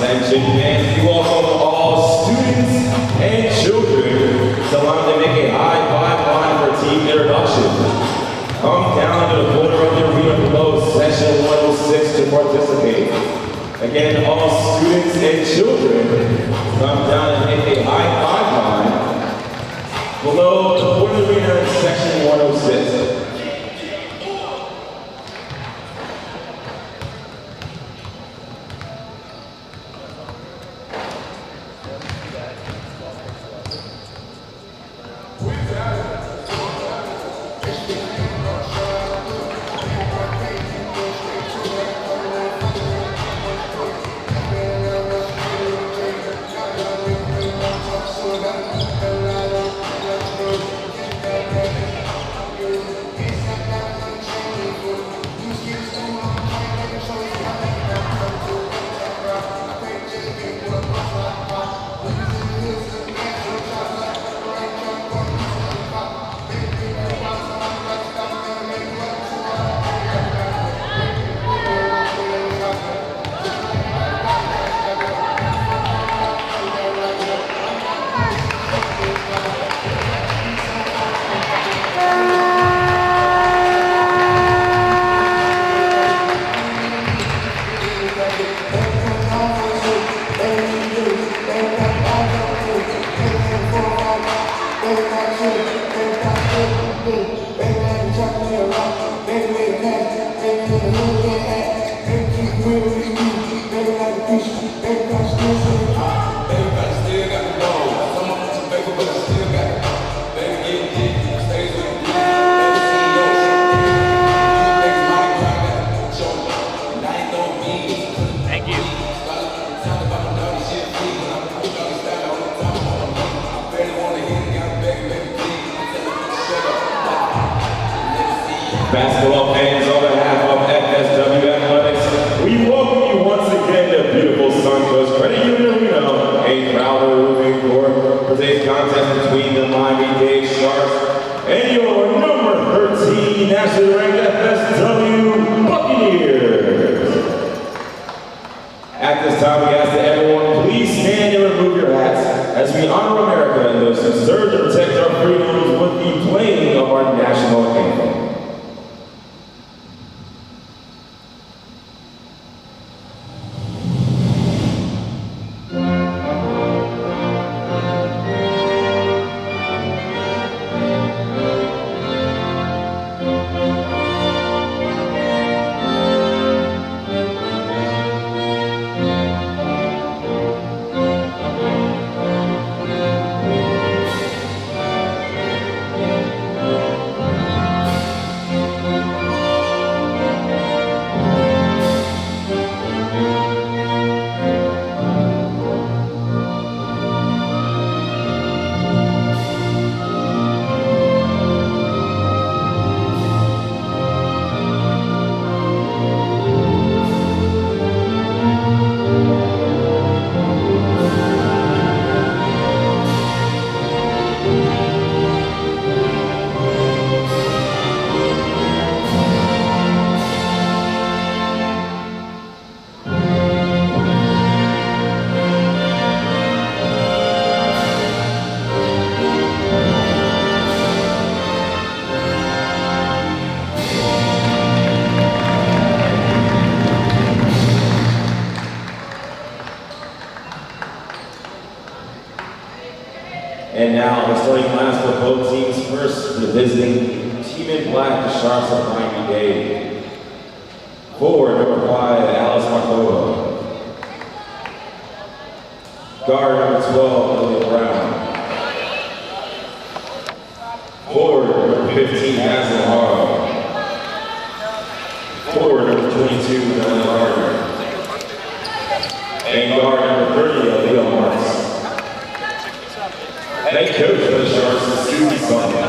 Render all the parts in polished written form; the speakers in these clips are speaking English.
Attention fans, you welcome all students and children to line to make a high five line for team introduction. Come down to the corner of the arena below section 106 to participate. Again, all students and children come down and make a high five line below the corner arena in section 106. Basketball fans, on behalf of FSW Athletics, we welcome you once again to beautiful Suncoast Credit Union Arena, a crowd moving court for today's contest between the Miami-Dade Sharks and your number 13 nationally ranked FSW Buccaneers. At this time, we ask that everyone please stand and remove your hats as we honor America and those who serve to protect our freedoms with the playing of our national anthem. And now the starting lineups for both teams. First, the visiting team in black, the Sharks of Miami-Dade. Forward, number 5, Alice Markova. Guard, number 12, Lily Brown. Forward, number 15, Hazel Harlow. Forward, number 22, Melanie Gardner. And guard, number 30, Leo Marks. Head coach for the Sharks is Susie Sutton.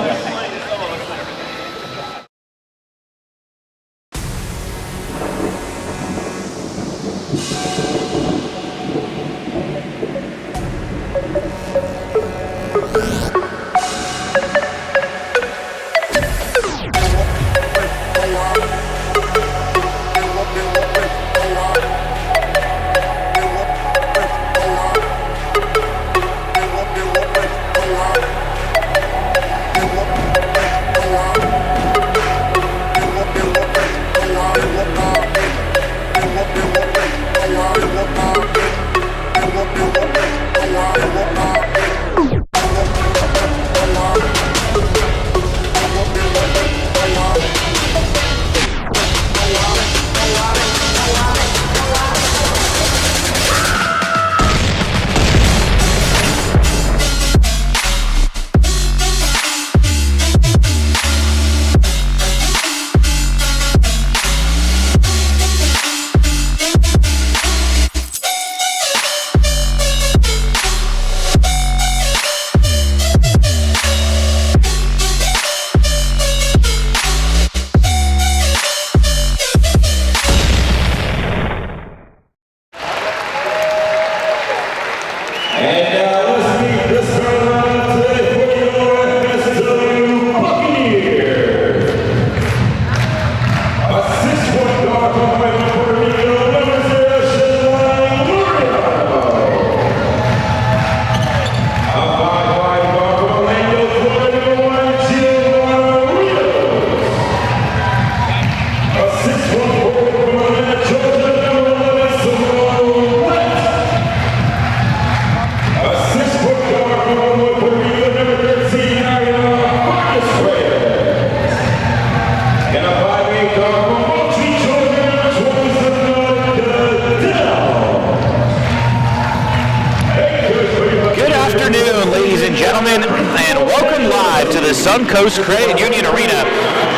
Suncoast Credit Union Arena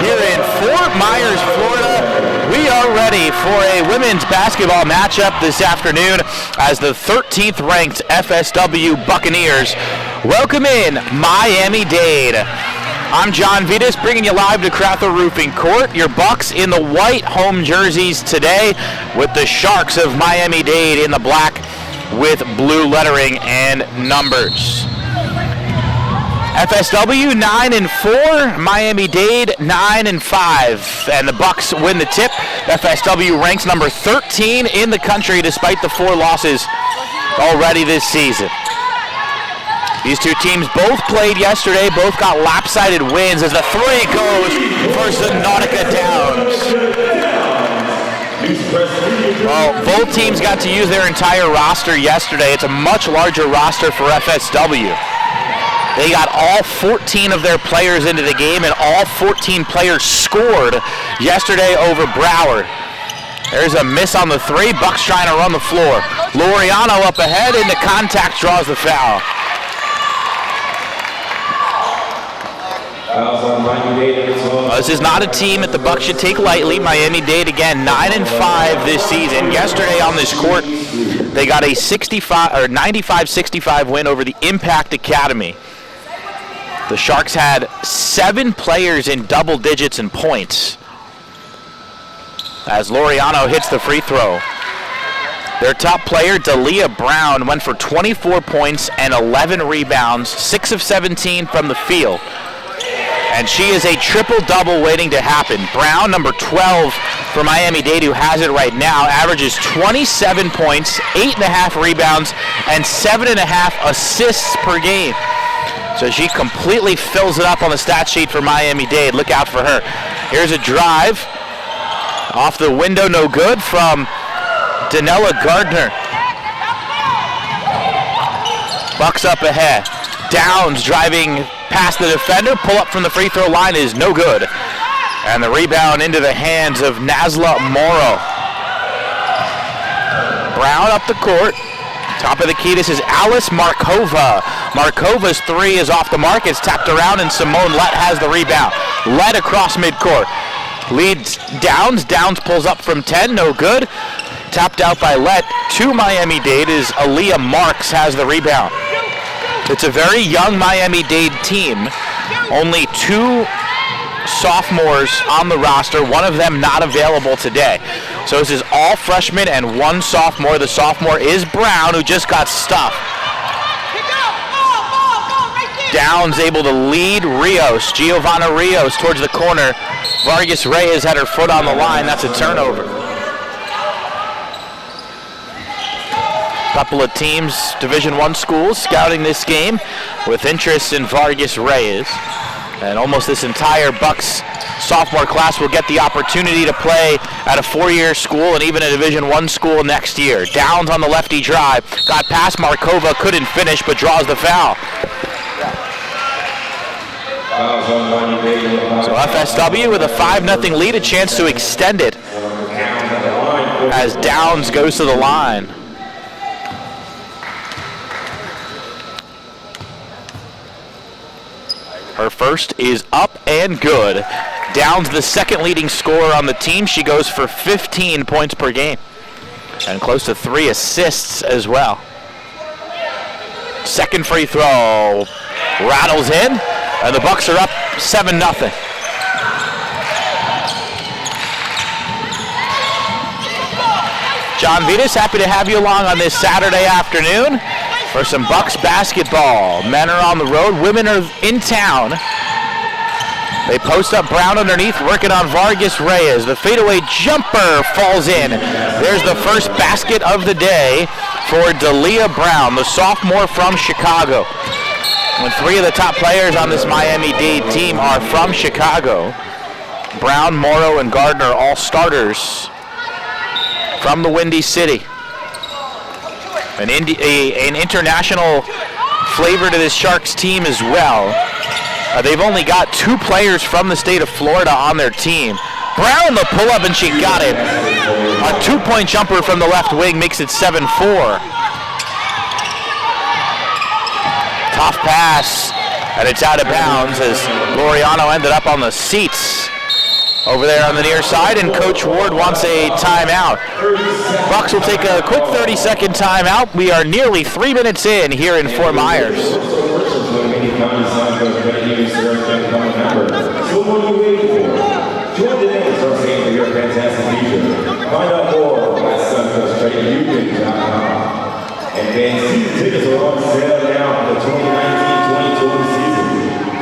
here in Fort Myers, Florida. We are ready for a women's basketball matchup this afternoon as the 13th ranked FSW Buccaneers welcome in Miami-Dade. I'm John Vitas bringing you live to Crowther Roofing Court. Your Bucs in the white home jerseys today with the Sharks of Miami-Dade in the black with blue lettering and numbers. FSW 9-4, Miami-Dade 9-5, and the Bucs win the tip. FSW ranks number 13 in the country despite the 4 losses already this season. These two teams both played yesterday, both got lopsided wins as the 3 goes for Nautica Downs. Well, both teams got to use their entire roster yesterday. It's a much larger roster for FSW. They got all 14 of their players into the game, and all 14 players scored yesterday over Broward. There's a miss on the 3. Bucs trying to run the floor. Laureano up ahead, into contact, draws the foul. This is not a team that the Bucs should take lightly. Miami-Dade again 9-5 this season. Yesterday on this court, they got a 95-65 win over the Impact Academy. The Sharks had 7 players in double digits in points as Laureano hits the free throw. Their top player, Dalia Brown, went for 24 points and 11 rebounds, 6 of 17 from the field. And she is a triple-double waiting to happen. Brown, number 12 for Miami-Dade, who has it right now, averages 27 points, 8.5 rebounds, and 7.5 assists per game. So she completely fills it up on the stat sheet for Miami-Dade. Look out for her. Here's a drive. Off the window, no good from Danella Gardner. Bucs up ahead. Downs driving past the defender. Pull up from the free throw line is no good. And the rebound into the hands of Nazla Morrow. Brown up the court. Top of the key, this is Alice Markova. Markova's three is off the mark. It's tapped around, and Simone Lett has the rebound. Lett across midcourt. Leads Downs. Downs pulls up from 10, no good. Tapped out by Lett to Miami-Dade is Aaliyah Marks has the rebound. It's a very young Miami-Dade team. Only 2 sophomores on the roster, one of them not available today. So this is all freshmen and 1 sophomore. The sophomore is Brown, who just got stuffed. Downs able to lead Rios. Giovanna Rios towards the corner. Vargas Reyes had her foot on the line. That's a turnover. Couple of teams, Division I schools, scouting this game with interest in Vargas Reyes. And almost this entire Bucs sophomore class will get the opportunity to play at a 4-year school and even a Division I school next year. Downs on the lefty drive. Got past Markova, couldn't finish, but draws the foul. So FSW with a 5-0 lead, a chance to extend it as Downs goes to the line. Her first is up and good. Downs the second leading scorer on the team. She goes for 15 points per game and close to 3 assists as well. Second free throw rattles in, and the Bucs are up 7-0. John Vitas, happy to have you along on this Saturday afternoon for some Bucs basketball. Men are on the road, women are in town. They post up Brown underneath, working on Vargas Reyes. The fadeaway jumper falls in. There's the first basket of the day for Dalia Brown, the sophomore from Chicago. When 3 of the top players on this Miami-Dade team are from Chicago. Brown, Morrow, and Gardner, all starters from the Windy City. An international flavor to this Sharks team as well. They've only got 2 players from the state of Florida on their team. Brown the pull-up, and she got it. A 2-point jumper from the left wing makes it 7-4. Tough pass, and it's out of bounds as Laureano ended up on the seats over there on the near side, and Coach Ward wants a timeout. Bucs will take a quick 30-second timeout. We are nearly 3 minutes in here in Fort Myers. So what are you waiting for? Join today and start saving for your fantastic future. Find out more at suntrustcreditunion.com. And then season tickets are on sale now for the 2019-2020 season.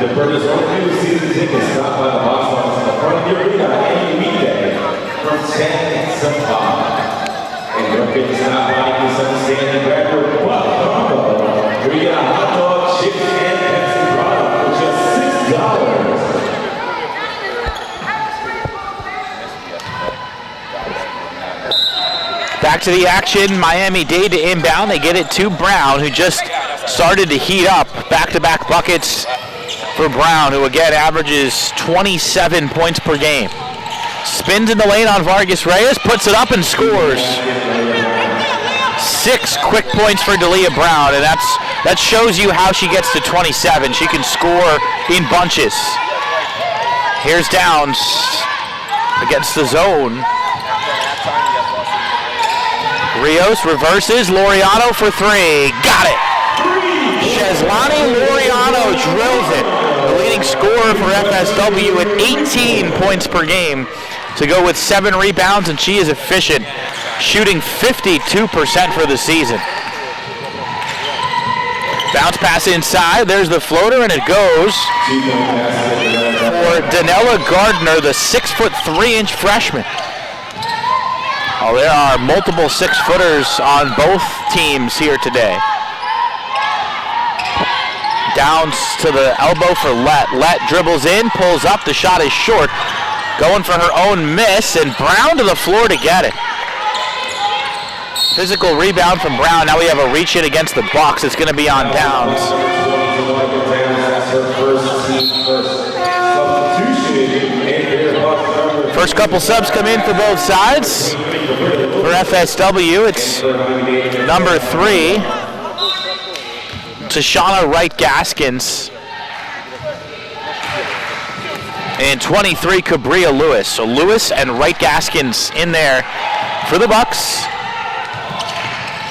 To purchase one new season tickets, stop by the box office in the front of your arena any weekday from 10 to 5. And don't forget to stop by and do some standing backward buck combo, where you get a hot dog, chips, and Pepsi product for just $6. Back to the action, Miami-Dade to inbound. They get it to Brown, who just started to heat up. Back-to-back buckets for Brown, who again averages 27 points per game. Spins in the lane on Vargas Reyes, puts it up and scores. 6 quick points for Dalia Brown, and that shows you how she gets to 27. She can score in bunches. Here's Downs against the zone. Rios reverses, Laureano for 3, got it. Cheslani Laureano drills it. The leading scorer for FSW at 18 points per game to go with 7 rebounds, and she is efficient, shooting 52% for the season. Bounce pass inside, there's the floater, and it goes for Danella Gardner, the 6'3" freshman. Oh, there are multiple 6-footers on both teams here today. Downs to the elbow for Lett. Lett dribbles in, pulls up, the shot is short. Going for her own miss, and Brown to the floor to get it. Physical rebound from Brown. Now we have a reach in against the Bucs. It's going to be on Downs. team's first substitution. And their Bucs number First couple subs come in for both sides. For FSW, it's number 3, Tashana Wright-Gaskins. And 23, Cabria Lewis. So Lewis and Wright-Gaskins in there for the Bucs,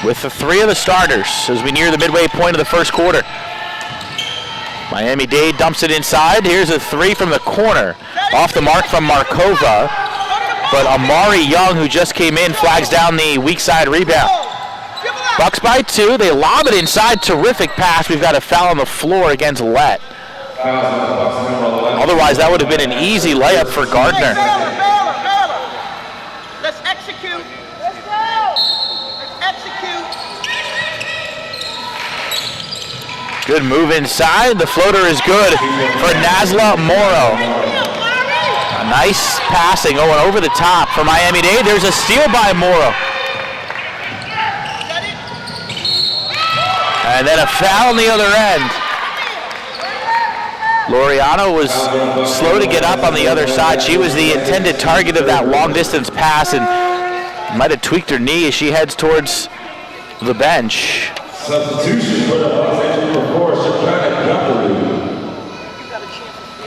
with the 3 of the starters as we near the midway point of the first quarter. Miami-Dade dumps it inside. Here's a 3 from the corner. Off the mark from Markova. But Amari Young, who just came in, flags down the weak side rebound. Bucs by 2. They lob it inside. Terrific pass. We've got a foul on the floor against Lett. Otherwise, that would have been an easy layup for Gardner. Let's execute. Let's go. Let's execute. Good move inside. The floater is good for Nazla Morrow. A nice passing going over the top for Miami-Dade. There's a steal by Morrow. And then a foul on the other end. Laureano was slow to get up on the other side. She was the intended target of that long-distance pass and might have tweaked her knee as she heads towards the bench. substitution for the Bucs entering the floor, Shakana Guthrie.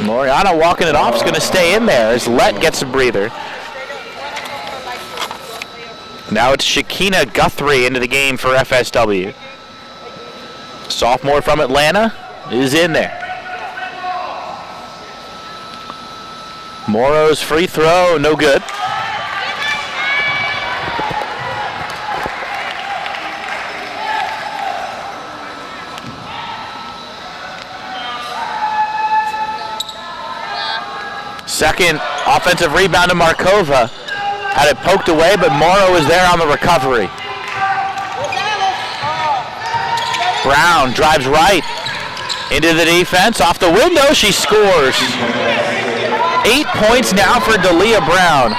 Laureano walking it off is going to stay in there as Lett gets a breather. Now it's Shakina Guthrie into the game for FSW. Sophomore from Atlanta is in there. Morrow's free throw, no good. Second offensive rebound to Markova. Had it poked away, but Morrow was there on the recovery. Brown drives right into the defense. Off the window, she scores. 8 points now for Dalia Brown.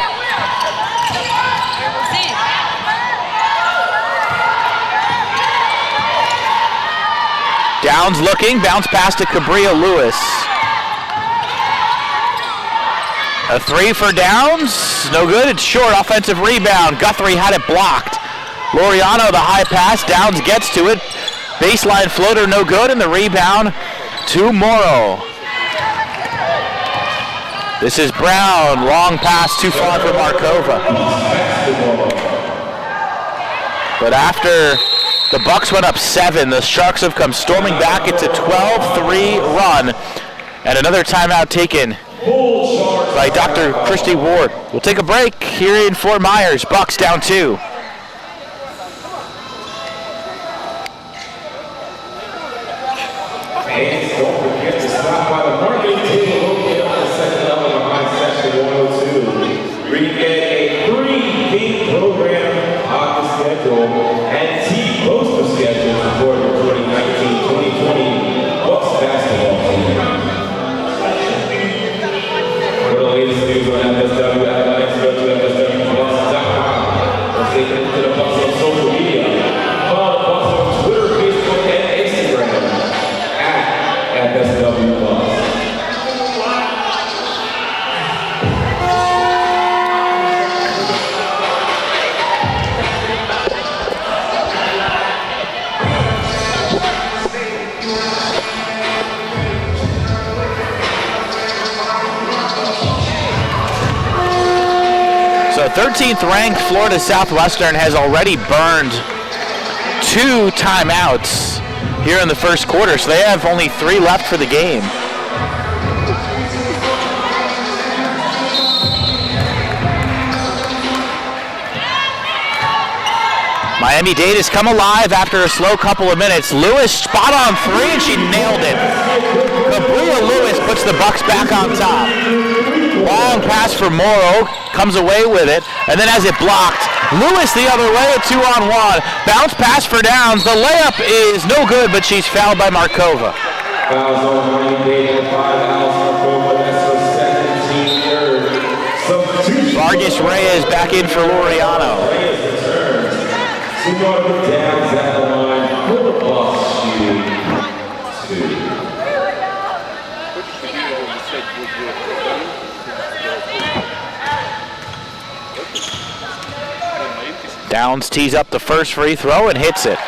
Downs looking, bounce pass to Cabria Lewis. A three for Downs, no good, it's short, offensive rebound. Guthrie had it blocked. Laureano, the high pass, Downs gets to it. Baseline floater, no good, and the rebound to Morrow. This is Brown, long pass, too far for Markova. But after the Bucs went up 7, the Sharks have come storming back. It's a 12-3 run, and another timeout taken by Dr. Christy Ward. We'll take a break here in Fort Myers. Bucs down 2. And don't forget to stop by the marketing table located on the second level behind section 102. Where you get a free game program hockey schedule and team poster schedule for the 2019-2020 Bucs basketball season. For the latest news on FSW athletics, go to FSWBucs.com or stay connected to the Bucs on social media. Follow the Bucs on Twitter, Facebook, and Instagram at FSW Bucs. So 13th ranked Florida Southwestern has already burned 2 timeouts here in the first quarter, so they have only 3 left for the game. Miami-Dade has come alive after a slow couple of minutes. Lewis spot on 3 and she nailed it. Cabria Lewis puts the Bucs back on top. Long pass for Morrow, comes away with it, and then has it blocked. Lewis the other way, a 2-on-1. Bounce pass for Downs. The layup is no good, but she's fouled by Markova. Fouls on Miami-Dade, 5 fouls. Markova, that's her second, team third. Substitution. Vargas Reyes back in for Laureano. Reyes returns. Sugar Downs at the line for the Bucs shooting 2. Downs tees up the first free throw and hits it.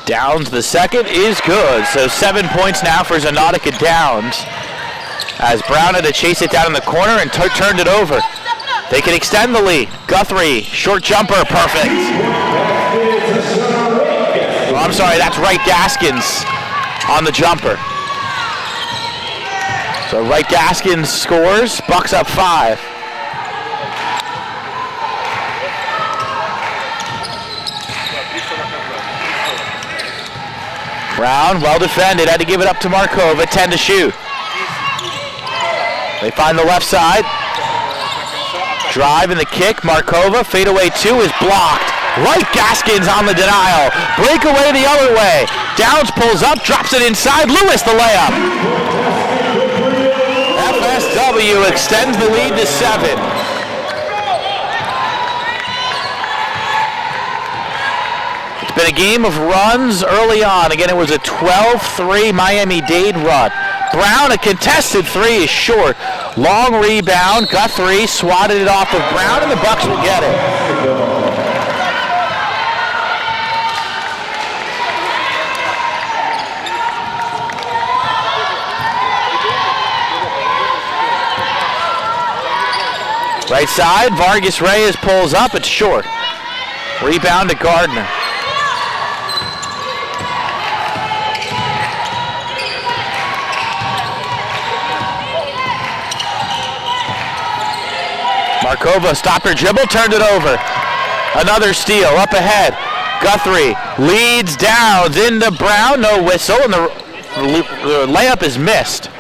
Downs the second is good. So 7 points now for Zanautica Downs. As Brown had to chase it down in the corner and turned it over. They can extend the lead. Guthrie, short jumper, perfect. Oh, I'm sorry, that's Wright Gaskins on the jumper. So Wright Gaskins scores, Bucs up 5. Brown, well defended, had to give it up to Markova, 10 to shoot. They find the left side. Drive and the kick, Markova, fadeaway 2 is blocked. Wright Gaskins on the denial. Breakaway the other way. Downs pulls up, drops it inside. Lewis the layup. FSW extends the lead to 7. It's been a game of runs early on. Again, it was a 12-3 Miami-Dade run. Brown, a contested 3 is short. Long rebound. Guthrie swatted it off of Brown, and the Bucs will get it. Right side, Vargas Reyes pulls up, it's short. Rebound to Gardner. Markova stopped her dribble, turned it over. Another steal, up ahead. Guthrie leads Downs into Brown, no whistle, and the layup is missed.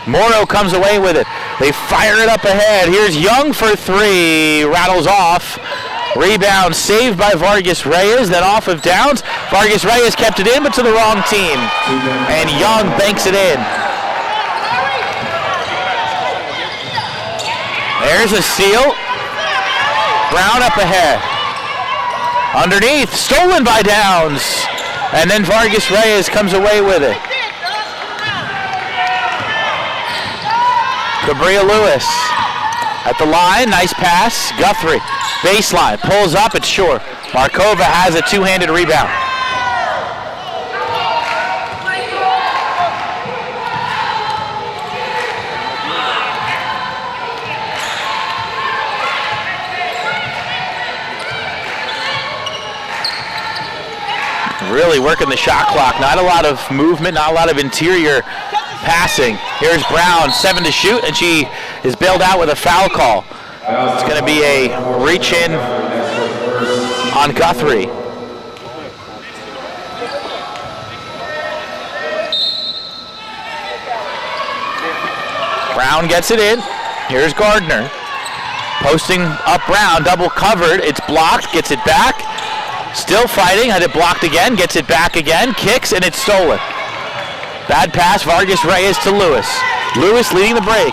Morrow comes away with it. They fire it up ahead. Here's Young for 3. Rattles off. Rebound saved by Vargas Reyes, then off of Downs. Vargas Reyes kept it in, but to the wrong team. And Young banks it in. There's a steal. Brown up ahead. Underneath, stolen by Downs. And then Vargas Reyes comes away with it. Cabria Lewis at the line, nice pass. Guthrie, baseline, pulls up, it's short. Markova has a two-handed rebound. Really working the shot clock. Not a lot of movement, not a lot of interior passing. Here's Brown, 7 to shoot, and she is bailed out with a foul call. It's going to be a reach in on Guthrie. Brown gets it in. Here's Gardner. Posting up Brown, double covered. It's blocked, gets it back. Still fighting, had it blocked again, gets it back again, kicks, and it's stolen. Bad pass, Vargas Reyes to Lewis. Lewis leading the break.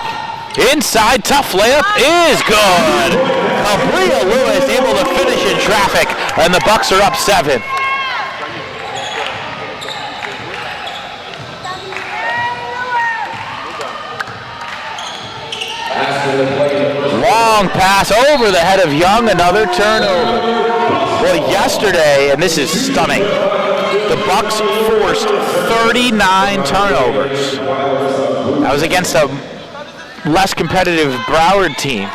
Inside, tough layup is good. Cabria Lewis able to finish in traffic, and the Bucs are up 7. Long pass over the head of Young, another turnover. Well, yesterday, and this is stunning, the Bucs forced 39 turnovers. That was against a less competitive Broward team.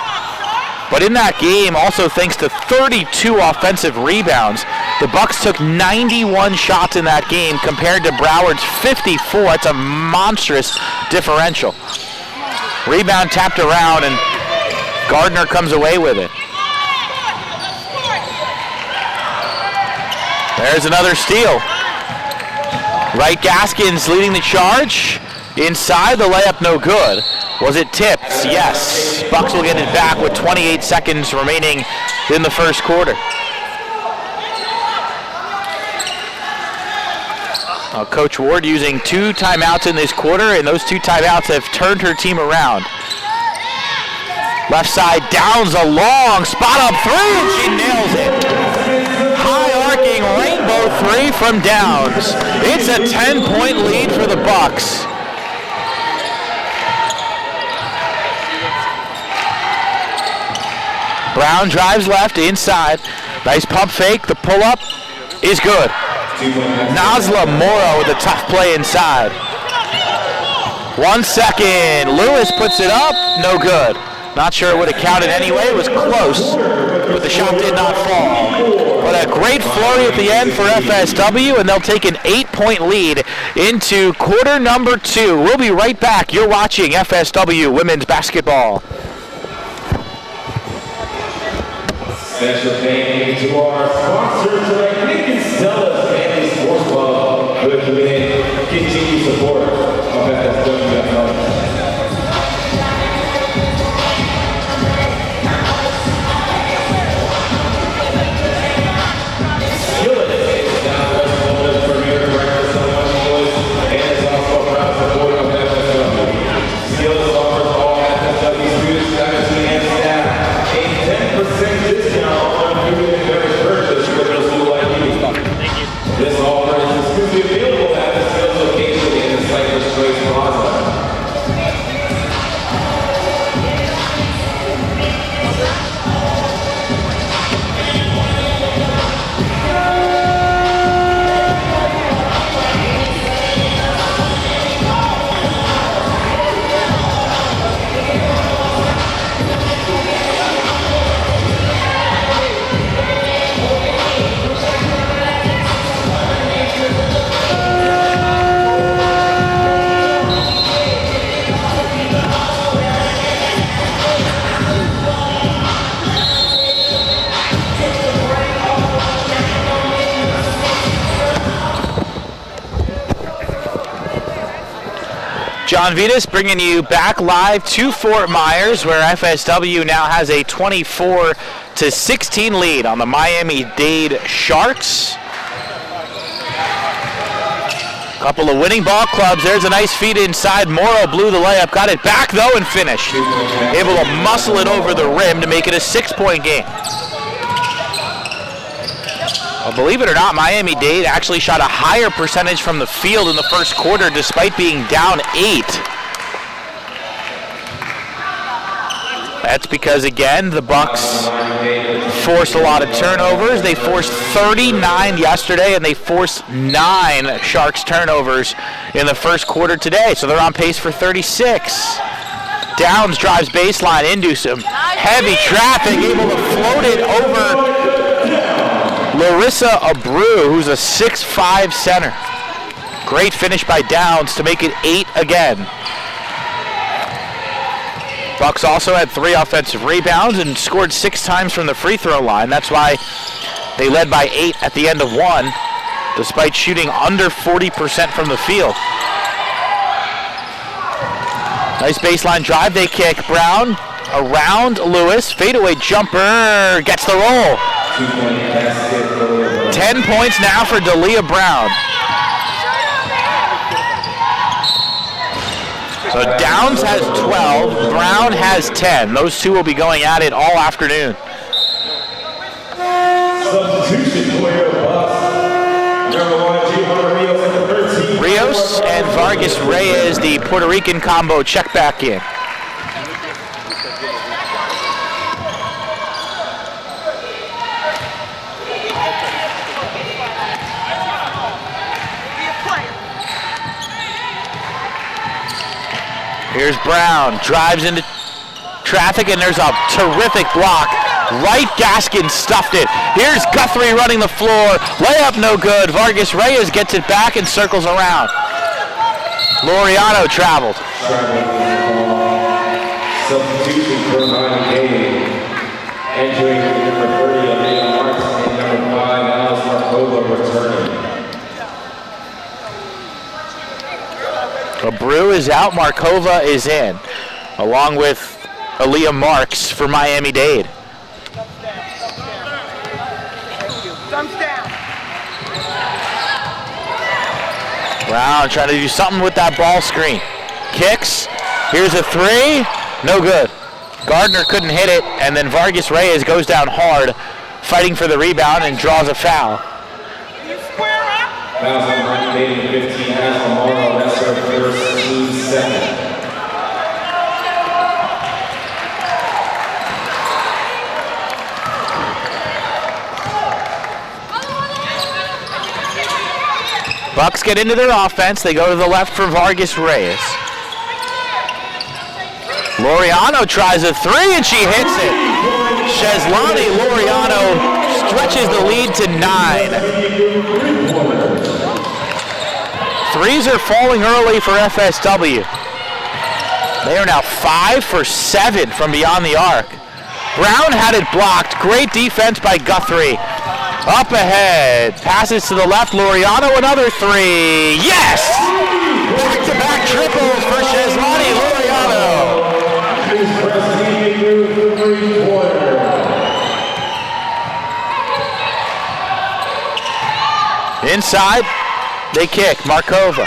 But in that game, also thanks to 32 offensive rebounds, the Bucs took 91 shots in that game compared to Broward's 54. It's a monstrous differential. Rebound tapped around, and Gardner comes away with it. There's another steal. Wright Gaskins leading the charge. Inside, the layup no good. Was it tipped? Yes. Bucs will get it back with 28 seconds remaining in the first quarter. Coach Ward using 2 timeouts in this quarter, and those 2 timeouts have turned her team around. Left side, Downs a long spot up three, and she nails it. High arcing rainbow three from Downs. It's a 10-point lead for the Bucs. Brown drives left, inside. Nice pump fake. The pull-up is good. Nazla Moro with a tough play inside. 1 second. Lewis puts it up. No good. Not sure it would have counted anyway. It was close, but the shot did not fall. But a great flurry at the end for FSW, and they'll take an 8-point lead into quarter number 2. We'll be right back. You're watching FSW Women's Basketball. Special thank you to our sponsors tonight, Nick and Stella's Family Sports Club, who have been continued support of FSW. This offer is exclusively available at the sales location in the Cypress Place Plaza. John Vitas bringing you back live to Fort Myers, where FSW now has a 24-16 lead on the Miami-Dade Sharks. Couple of winning ball clubs. There's a nice feed inside. Morrow blew the layup, got it back though and finished. Able to muscle it over the rim to make it a 6-point game. Well, believe it or not, Miami-Dade actually shot a higher percentage from the field in the first quarter despite being down 8. That's because, again, the Bucs forced a lot of turnovers. They forced 39 yesterday, and they forced 9 Sharks turnovers in the first quarter today, so they're on pace for 36. Downs drives baseline into some heavy traffic, able to float it over Larissa Abreu, who's a 6'5" center. Great finish by Downs to make it 8 again. Bucs also had 3 offensive rebounds and scored 6 times from the free throw line. That's why they led by 8 at the end of 1, despite shooting under 40% from the field. Nice baseline drive. They kick. Brown around Lewis. Fadeaway jumper. Gets the roll. 10 points now for Dalia Brown. So Downs has 12, Brown has 10. Those two will be going at it all afternoon. Substitution for your Bucs. Number 1, Rios at the 13. Rios and Vargas Reyes, the Puerto Rican combo, check back in. Here's Brown, drives into traffic, and there's a terrific block. Right Gaskin stuffed it. Here's Guthrie running the floor. Layup no good. Vargas Reyes gets it back and circles around. Laureano traveled. Substitution for Miami-Dade. Entering number 30, Alina Marks, and number 5, Alice Markova returning. Abreu is out, Markova is in, along with Aaliyah Marks for Miami-Dade. Brown trying to do something with that ball screen. Kicks, here's a 3, no good. Gardner couldn't hit it, and then Vargas Reyes goes down hard, fighting for the rebound and draws a foul. Fouls on Ryan Dade, 15 has tomorrow. That's our first team second. Bucs get into their offense. They go to the left for Vargas Reyes. Loriano tries a three and she hits it. Sheslani Loriano stretches the lead to 9. Threes are falling early for FSW. They are now 5 for 7 from beyond the arc. Brown had it blocked. Great defense by Guthrie. Up ahead, passes to the left, Loriano, another three. Yes! Back-to-back triples for Sheslani Loriano. Inside, they kick, Markova.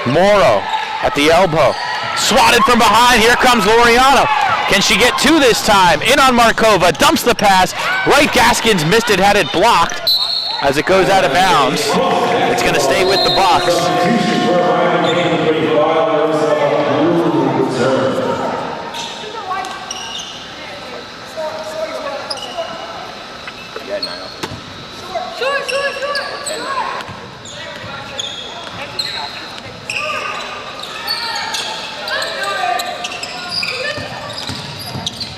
Morrow at the elbow. Swatted from behind, here comes Loriano. Can she get two this time? In on Markova, dumps the pass. Wright Gaskins missed it, had it blocked. As it goes out of bounds, it's going to stay with the Bucs.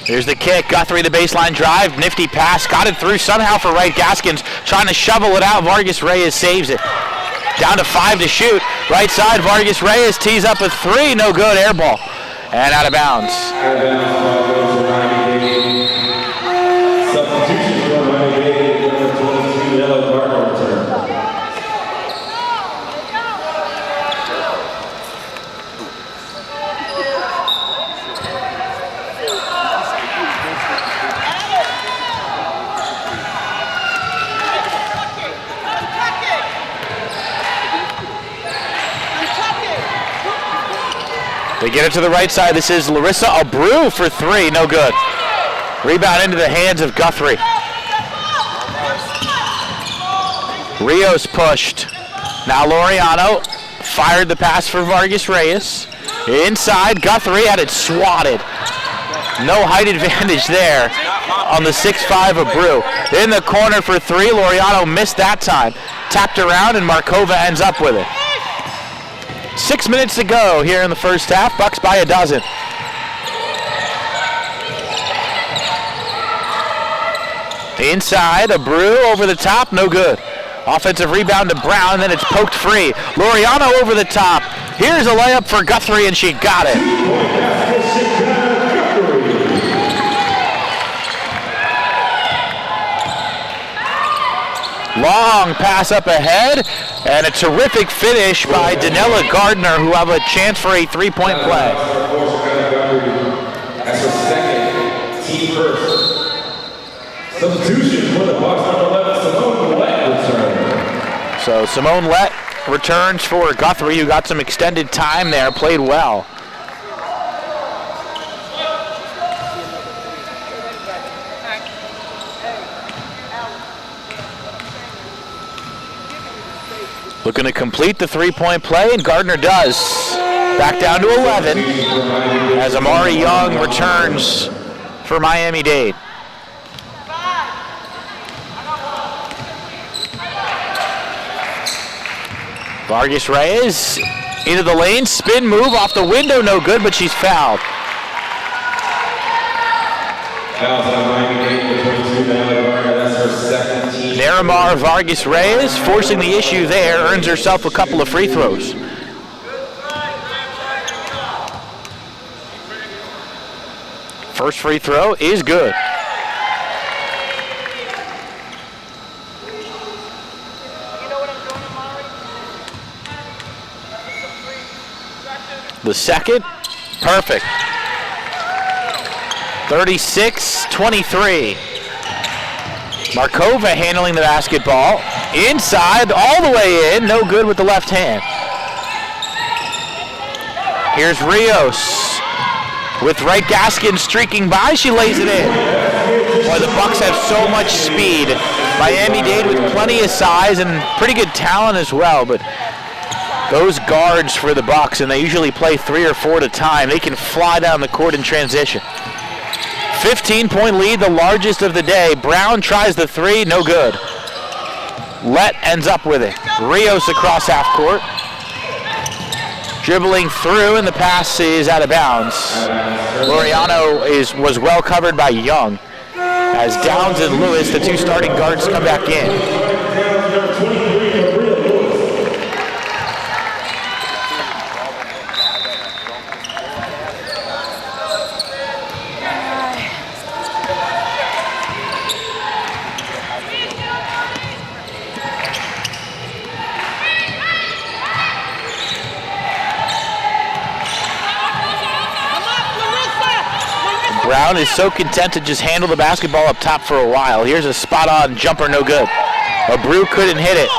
Here's the kick, Guthrie the baseline drive, nifty pass, got it through somehow for Wright Gaskins, trying to shovel it out, Vargas Reyes saves it. Down to 5 to shoot, right side, Vargas Reyes tees up a three, no good, air ball, and out of bounds. Substitution for Ryan Dade, number 22, yellow Gardner return. They get it to the right side. This is Larissa Abreu for three. No good. Rebound into the hands of Guthrie. Rios pushed. Now Loriano fired the pass for Vargas Reyes. Inside, Guthrie had it swatted. No height advantage there on the 6'5" Abreu. In the corner for three. Loriano missed that time. Tapped around and Markova ends up with it. 6 minutes to go here in the first half. Bucs by a dozen. Inside, Abreu over the top, no good. Offensive rebound to Brown, then it's poked free. Loriano over the top. Here's a layup for Guthrie, and she got it. Long pass up ahead, and a terrific finish by Danella Gardner, who have a chance for a three-point play. That's her second, team first. Substitution for the Bucs, number 11, Simone Lett return. So Simone Lett returns for Guthrie, who got some extended time there, played well. Looking to complete the three-point play, and Gardner does. Back down to 11 as Amari Young returns for Miami-Dade. Vargas Reyes into the lane, spin move off the window, no good, but she's fouled. Fouls on Miami-Dade, 22, that's her second team. Naramar Vargas Reyes forcing the issue there, earns herself a couple of free throws. First free throw is good. The second, perfect. 36-23. Markova handling the basketball. Inside, all the way in, no good with the left hand. Here's Rios. With Wright Gaskin streaking by, she lays it in. Boy, the Bucs have so much speed. Miami-Dade with plenty of size and pretty good talent as well, but those guards for the Bucs, and they usually play 3 or 4 at a time, they can fly down the court in transition. 15-point lead, the largest of the day. Brown tries the 3, no good. Lett ends up with it. Rios across half court. Dribbling through, and the pass is out of bounds. Laureano was well covered by Young. As Downs and Lewis, the 2 starting guards, come back in. Brown is so content to just handle the basketball up top for a while. Here's a spot-on jumper, no good. Abreu couldn't hit it.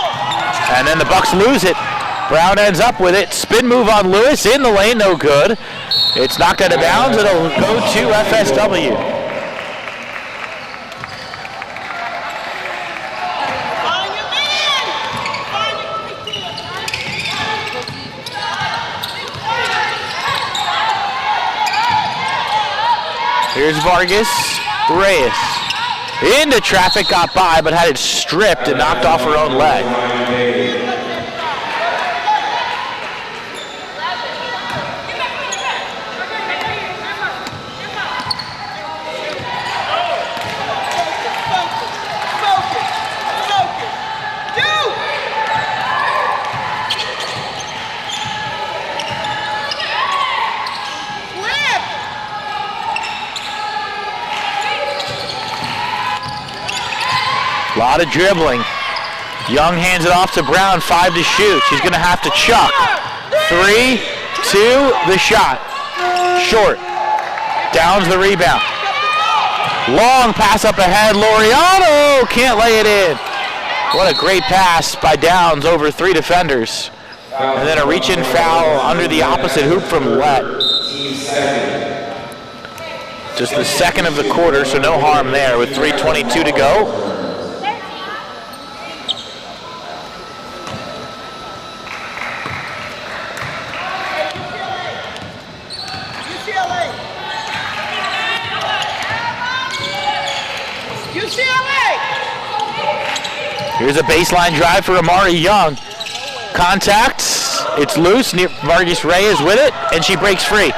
And then the Bucs lose it. Brown ends up with it. Spin move on Lewis in the lane, no good. It's knocked out of bounds. It'll go to FSW. Here's Vargas, Reyes. Into traffic, got by, but had it stripped and knocked off her own leg. A lot of dribbling. Young hands it off to Brown, 5 to shoot. She's going to have to chuck. 3, 2, the shot. Short. Downs the rebound. Long pass up ahead. Laureano can't lay it in. What a great pass by Downs over 3 defenders. And then a reach-in foul under the opposite hoop from Lett. Just the second of the quarter, so no harm there with 3:22 to go. Here's a baseline drive for Amari Young. Contacts, it's loose, Vargas Reyes with it, and she breaks free.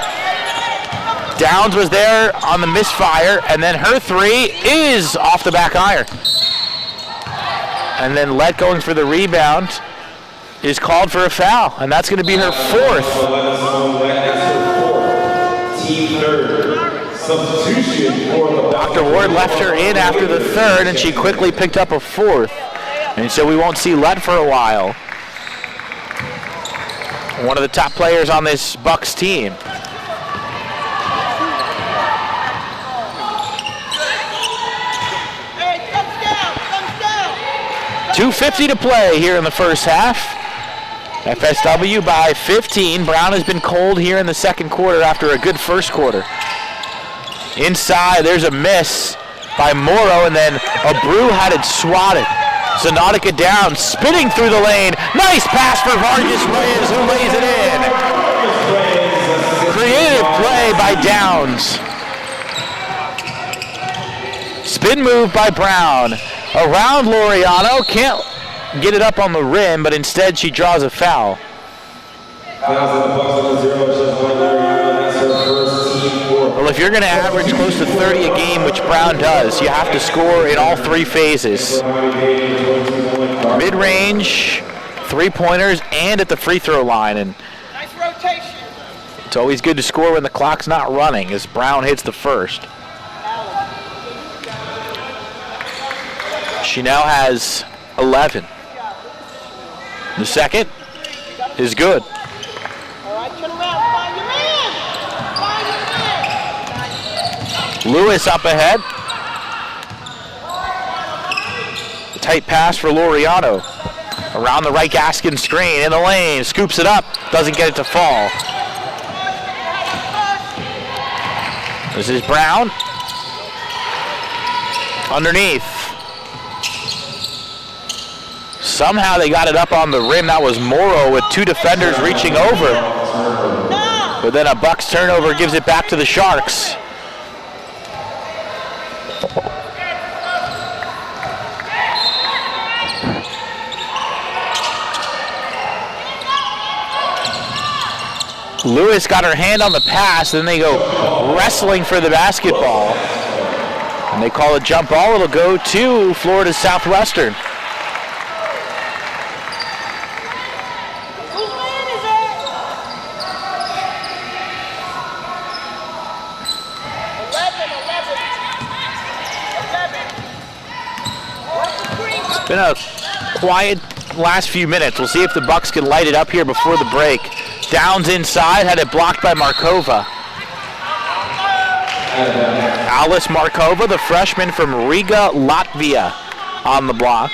Downs was there on the misfire, and then her 3 is off the back iron. And then Lett going for the rebound is called for a foul, and that's going to be her 4th. Team 3rd. Substitution for Dr. Ward left her in after the 3rd, and she quickly picked up a 4th. And so we won't see Lett for a while. One of the top players on this Bucs team. .250 to play here in the first half. FSW by 15. Brown has been cold here in the second quarter after a good first quarter. Inside, there's a miss by Morrow, and then Abreu had it swatted. Zanautica down, spinning through the lane. Nice pass for Vargas Reyes, who lays it in. Creative play by Downs. Spin move by Brown. Around Laureano, can't get it up on the rim, but instead she draws a foul. Well, if you're going to average close to 30 a game, which Brown does, you have to score in all 3 phases. Mid-range, 3-pointers, and at the free throw line. And nice rotation. It's always good to score when the clock's not running, as Brown hits the first. She now has 11. The second is good. Lewis up ahead. A tight pass for Laureano. Around the right Gaskin screen, in the lane, scoops it up, doesn't get it to fall. This is Brown. Underneath. Somehow they got it up on the rim. That was Morrow with two defenders reaching over. But then a Bucs turnover gives it back to the Sharks. Lewis got her hand on the pass, then they go wrestling for the basketball. And they call a jump ball. It'll go to Florida Southwestern. Whose man is it? 11. It's been a quiet last few minutes. We'll see if the Bucs can light it up here before the break. Downs inside, had it blocked by Markova. Alice Markova, the freshman from Riga, Latvia, on the block.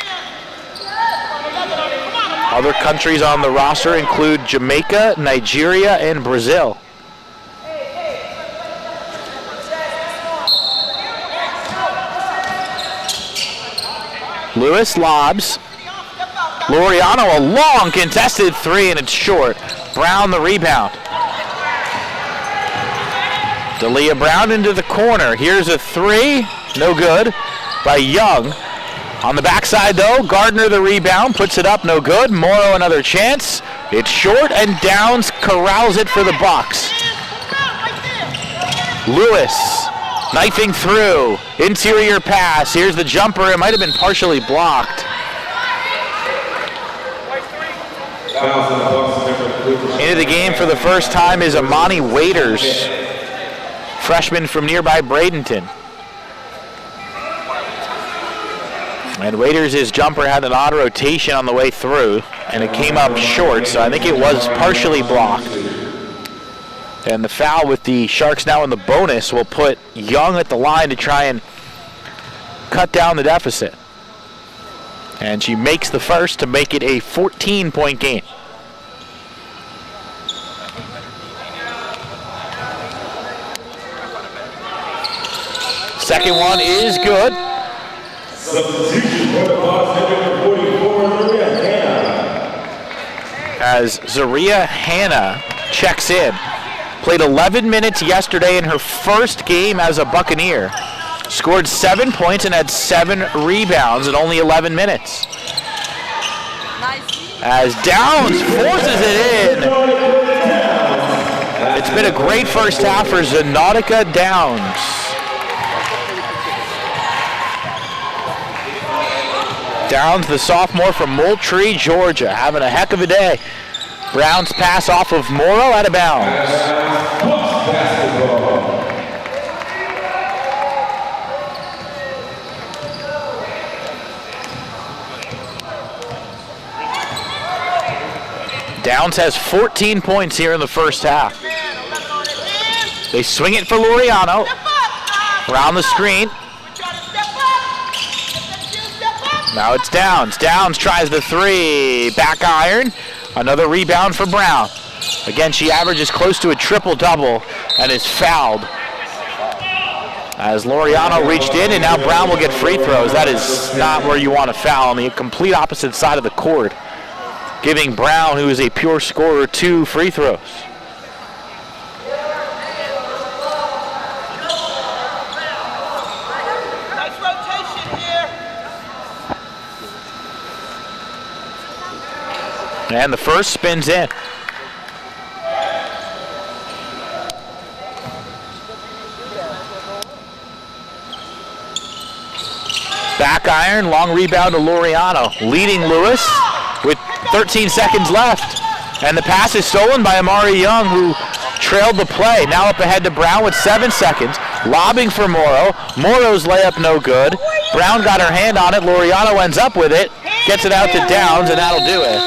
Other countries on the roster include Jamaica, Nigeria, and Brazil. Lewis lobs. Laureano, a long contested three, and it's short. Brown the rebound. D'Elia Brown into the corner. Here's a three. No good by Young. On the backside, though, Gardner the rebound. Puts it up. No good. Morrow another chance. It's short, and Downs corrals it for the Bucs. Lewis knifing through. Interior pass. Here's the jumper. It might have been partially blocked. Into the game for the first time is Amani Waiters, freshman from nearby Bradenton. And Waiters' jumper had an odd rotation on the way through, and it came up short, so I think it was partially blocked. And the foul with the Sharks now in the bonus will put Young at the line to try and cut down the deficit. And she makes the first to make it a 14-point game. Second one is good. Substitution for the Bucs, number 44, Zaria Hanna. As Zaria Hanna checks in. Played 11 minutes yesterday in her first game as a Buccaneer. Scored 7 points and had 7 rebounds in only 11 minutes. As Downs forces it in. It's been a great first half for Zenautica Downs. Downs, the sophomore from Moultrie, Georgia, having a heck of a day. Brown's pass off of Morrow, out of bounds. Downs has 14 points here in the first half. They swing it for Laureano. Around the screen. Now it's Downs. Downs tries the three. Back iron. Another rebound for Brown. Again, she averages close to a triple-double and is fouled. As Laureano reached in, and now Brown will get free throws. That is not where you want to foul, on the complete opposite side of the court. Giving Brown, who is a pure scorer, 2 free throws. And the first spins in. Back iron, long rebound to Laureano. Leading Lewis with 13 seconds left. And the pass is stolen by Amari Young, who trailed the play. Now up ahead to Brown with 7 seconds. Lobbing for Morrow. Morrow's layup no good. Brown got her hand on it. Laureano ends up with it. Gets it out to Downs, and that'll do it.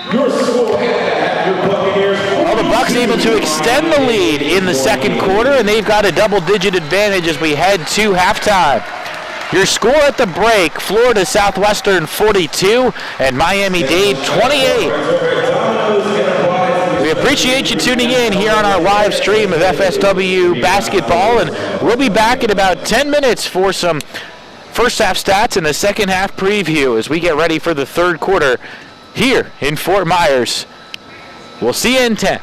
Your score at your Buccaneers. Well, the Bucs able to extend the lead in the second quarter, and they've got a double-digit advantage as we head to halftime. Your score at the break: Florida Southwestern 42 and Miami-Dade 28. We appreciate you tuning in here on our live stream of FSW basketball, and we'll be back in about 10 minutes for some first half stats and a second half preview as we get ready for the third quarter here in Fort Myers. We'll see you in 10.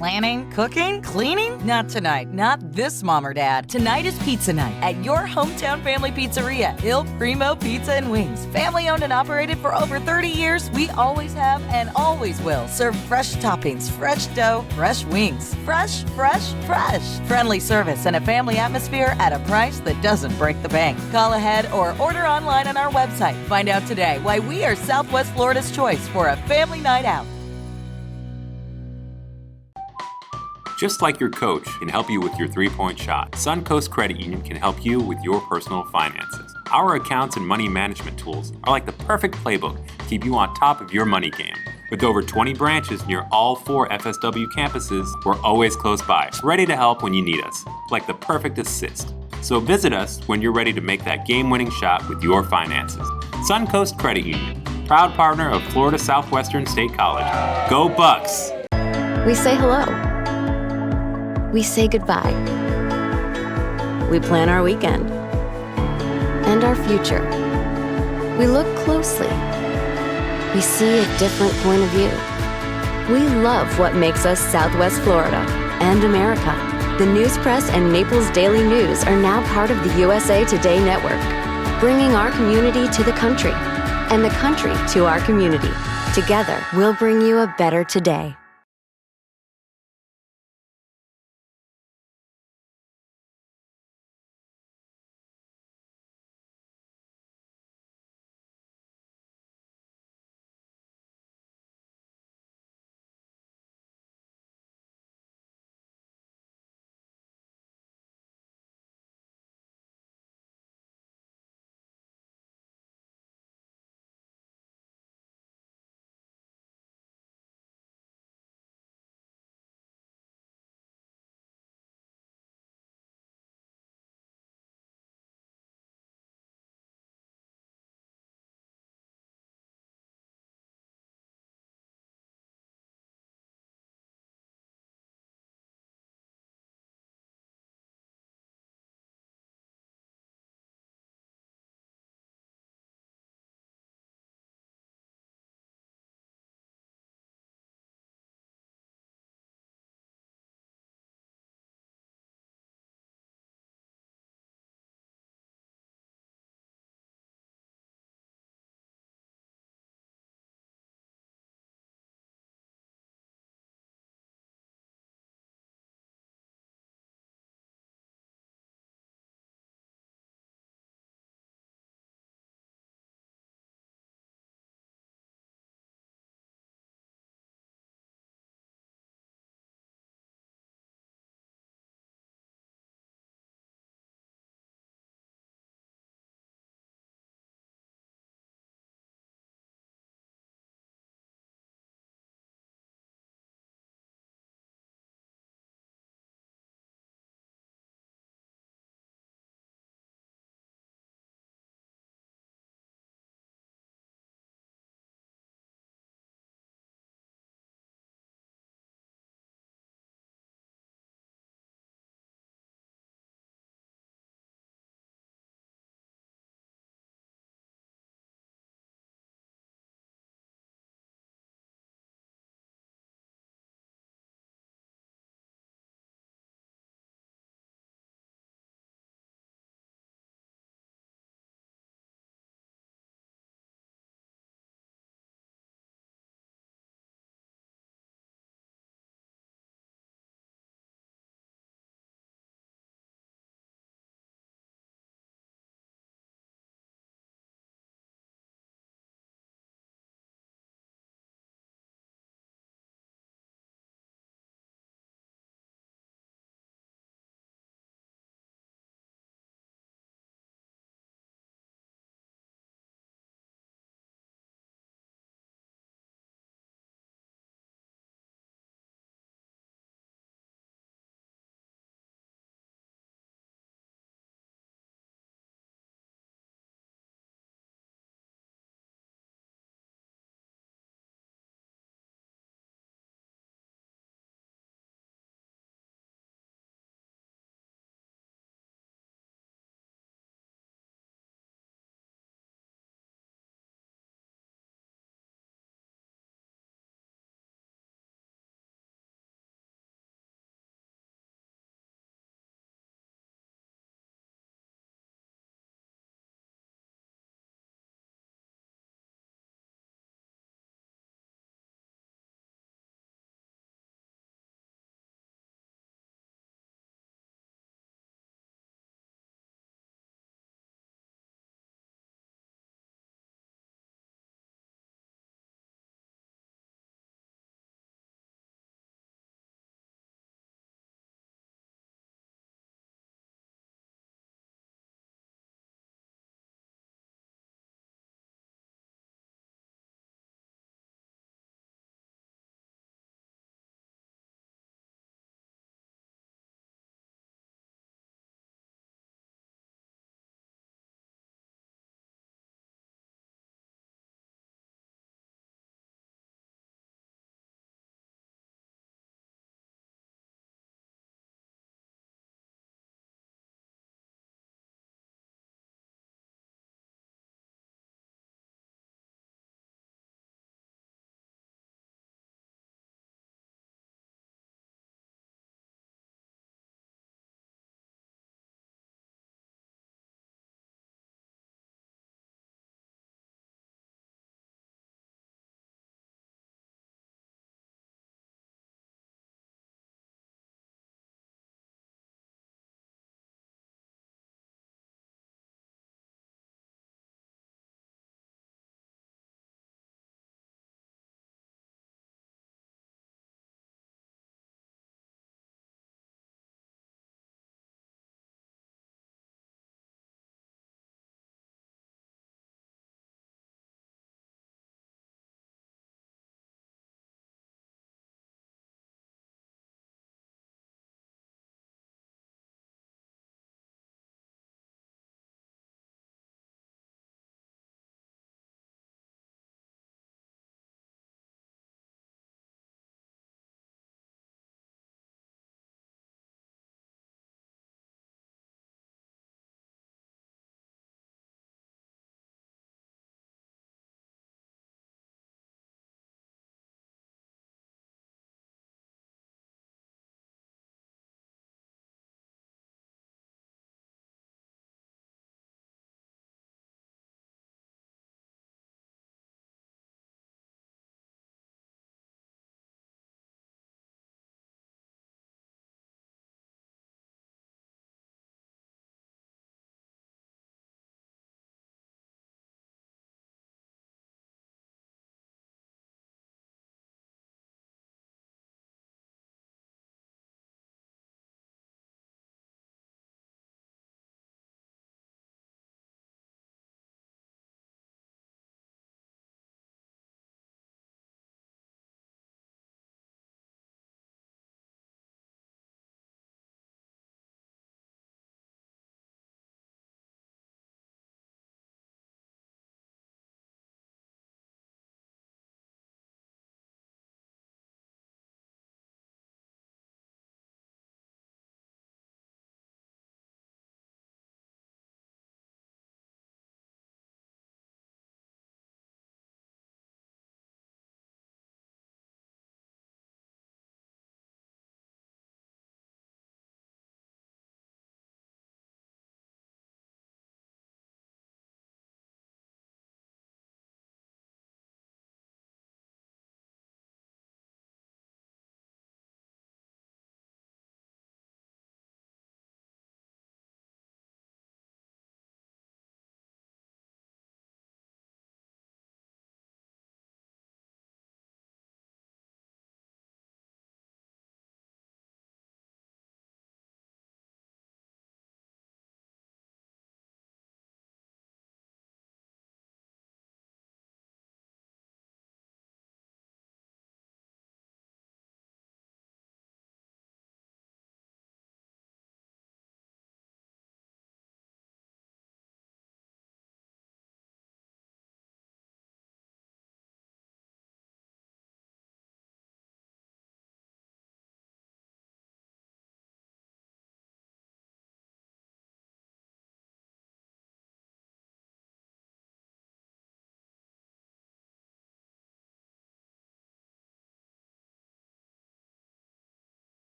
Planning, cooking, cleaning? Not tonight. Not this mom or dad. Tonight is pizza night at your hometown family pizzeria, Il Primo Pizza and Wings. Family owned and operated for over 30 years, we always have and always will serve fresh toppings, fresh dough, fresh wings. Fresh, fresh, fresh. Friendly service and a family atmosphere at a price that doesn't break the bank. Call ahead or order online on our website. Find out today why we are Southwest Florida's choice for a family night out. Just like your coach can help you with your three-point shot, Suncoast Credit Union can help you with your personal finances. Our accounts and money management tools are like the perfect playbook to keep you on top of your money game. With over 20 branches near all 4 FSW campuses, we're always close by, ready to help when you need us, like the perfect assist. So visit us when you're ready to make that game-winning shot with your finances. Suncoast Credit Union, proud partner of Florida Southwestern State College. Go Bucs! We say hello. We say goodbye. We plan our weekend and our future. We look closely. We see a different point of view. We love what makes us Southwest Florida and America. The News Press and Naples Daily News are now part of the USA Today network, bringing our community to the country and the country to our community. Together, we'll bring you a better today.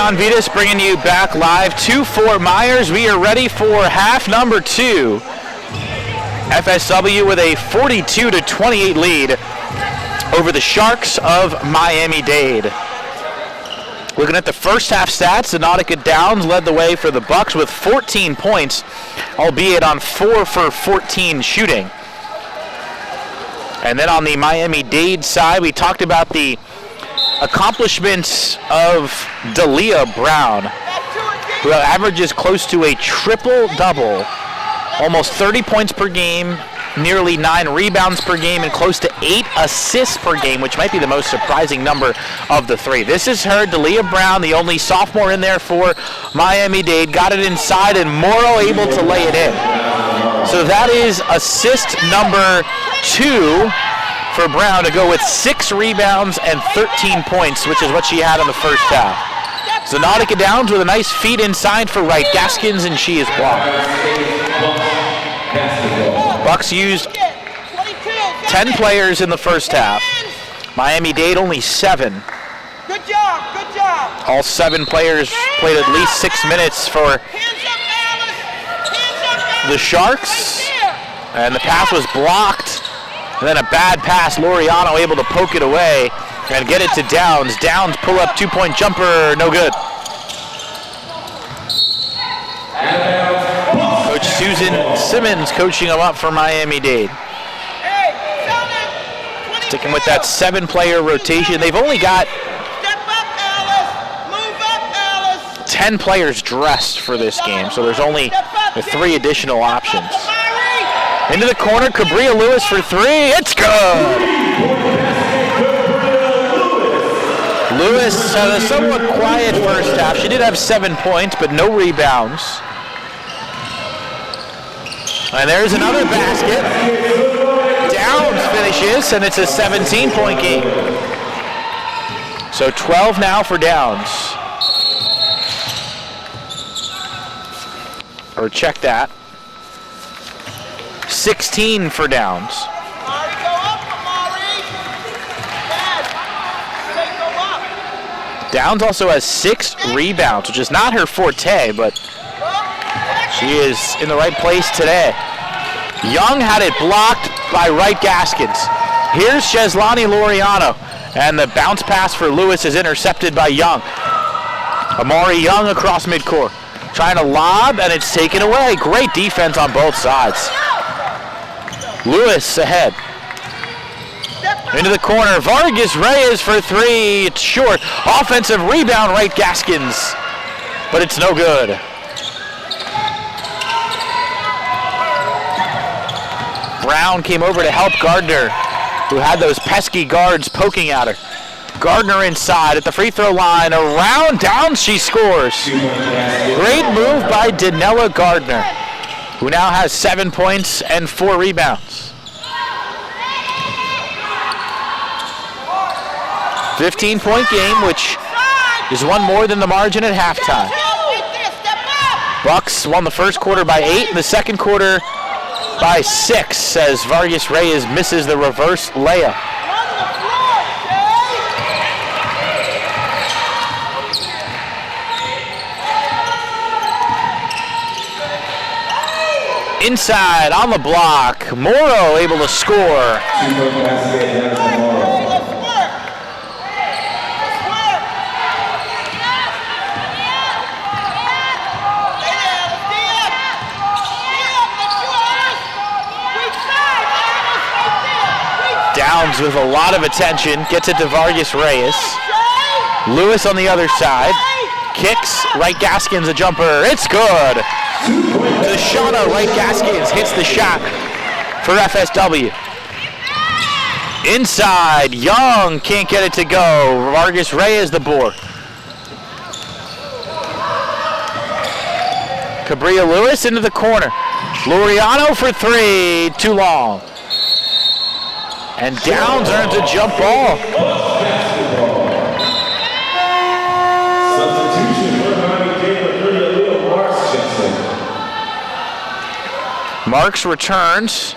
Leon Vitas bringing you back live to Fort Myers. We are ready for half number 2. FSW with a 42-28 lead over the Sharks of Miami-Dade. Looking at the first half stats, the Nautica Downs led the way for the Bucs with 14 points, albeit on 4 for 14 shooting. And then on the Miami-Dade side, we talked about the accomplishments of Dalia Brown, who averages close to a triple-double, almost 30 points per game, nearly 9 rebounds per game, and close to 8 assists per game, which might be the most surprising number of the 3. This is her, Dalia Brown, the only sophomore in there for Miami-Dade. Got it inside, and Morrow able to lay it in. So that is assist number 2 for Brown to go with 6 rebounds and 13 points, which is what she had in the first half. So Nautica Downs with a nice feed inside for Wright Gaskins, and she is blocked. Bucs used 10 players in the first half. Miami-Dade only 7. Good job, good job. All 7 players played at least 6 minutes for the Sharks, and the pass was blocked. And then a bad pass, Laureano able to poke it away and get it to Downs. Downs pull up 2-point jumper, no good. Coach Susan Simmons coaching them up for Miami-Dade. Sticking with that 7-player rotation. They've only got 10 players dressed for this game, so there's only 3 additional options. Into the corner, Cabria Lewis for 3. It's good! Lewis had a somewhat quiet first half. She did have 7 points, but no rebounds. And there's another basket. Downs finishes, and it's a 17-point game. So 12 now for Downs. Or check that. 16 for Downs. Downs also has 6 rebounds, which is not her forte, but she is in the right place today. Young had it blocked by Wright Gaskins. Here's Cheslani Laureano, and the bounce pass for Lewis is intercepted by Young. Amari Young across midcourt, trying to lob, and it's taken away. Great defense on both sides. Lewis ahead. Into the corner, Vargas Reyes for 3. It's short. Offensive rebound, Wright Gaskins, but it's no good. Brown came over to help Gardner, who had those pesky guards poking at her. Gardner inside at the free throw line, around Downs, she scores. Great move by Danella Gardner, who now has 7 points and 4 rebounds. 15-point game, which is one more than the margin at halftime. Bucs won the first quarter by 8, and the second quarter by 6, as Vargas Reyes misses the reverse layup. Inside, on the block, Morrow able to score. Downs with a lot of attention, gets it to Vargas Reyes. Lewis on the other side, kicks, Wright Gaskins a jumper, it's good. Deshauna Wright Gaskins hits the shot for FSW. Inside, Young can't get it to go. Vargas Reyes the board. Cabria Lewis into the corner. Laureano for 3, too long. And Downs earns a jump ball. Substitution for Miami-Dade, Marks returns.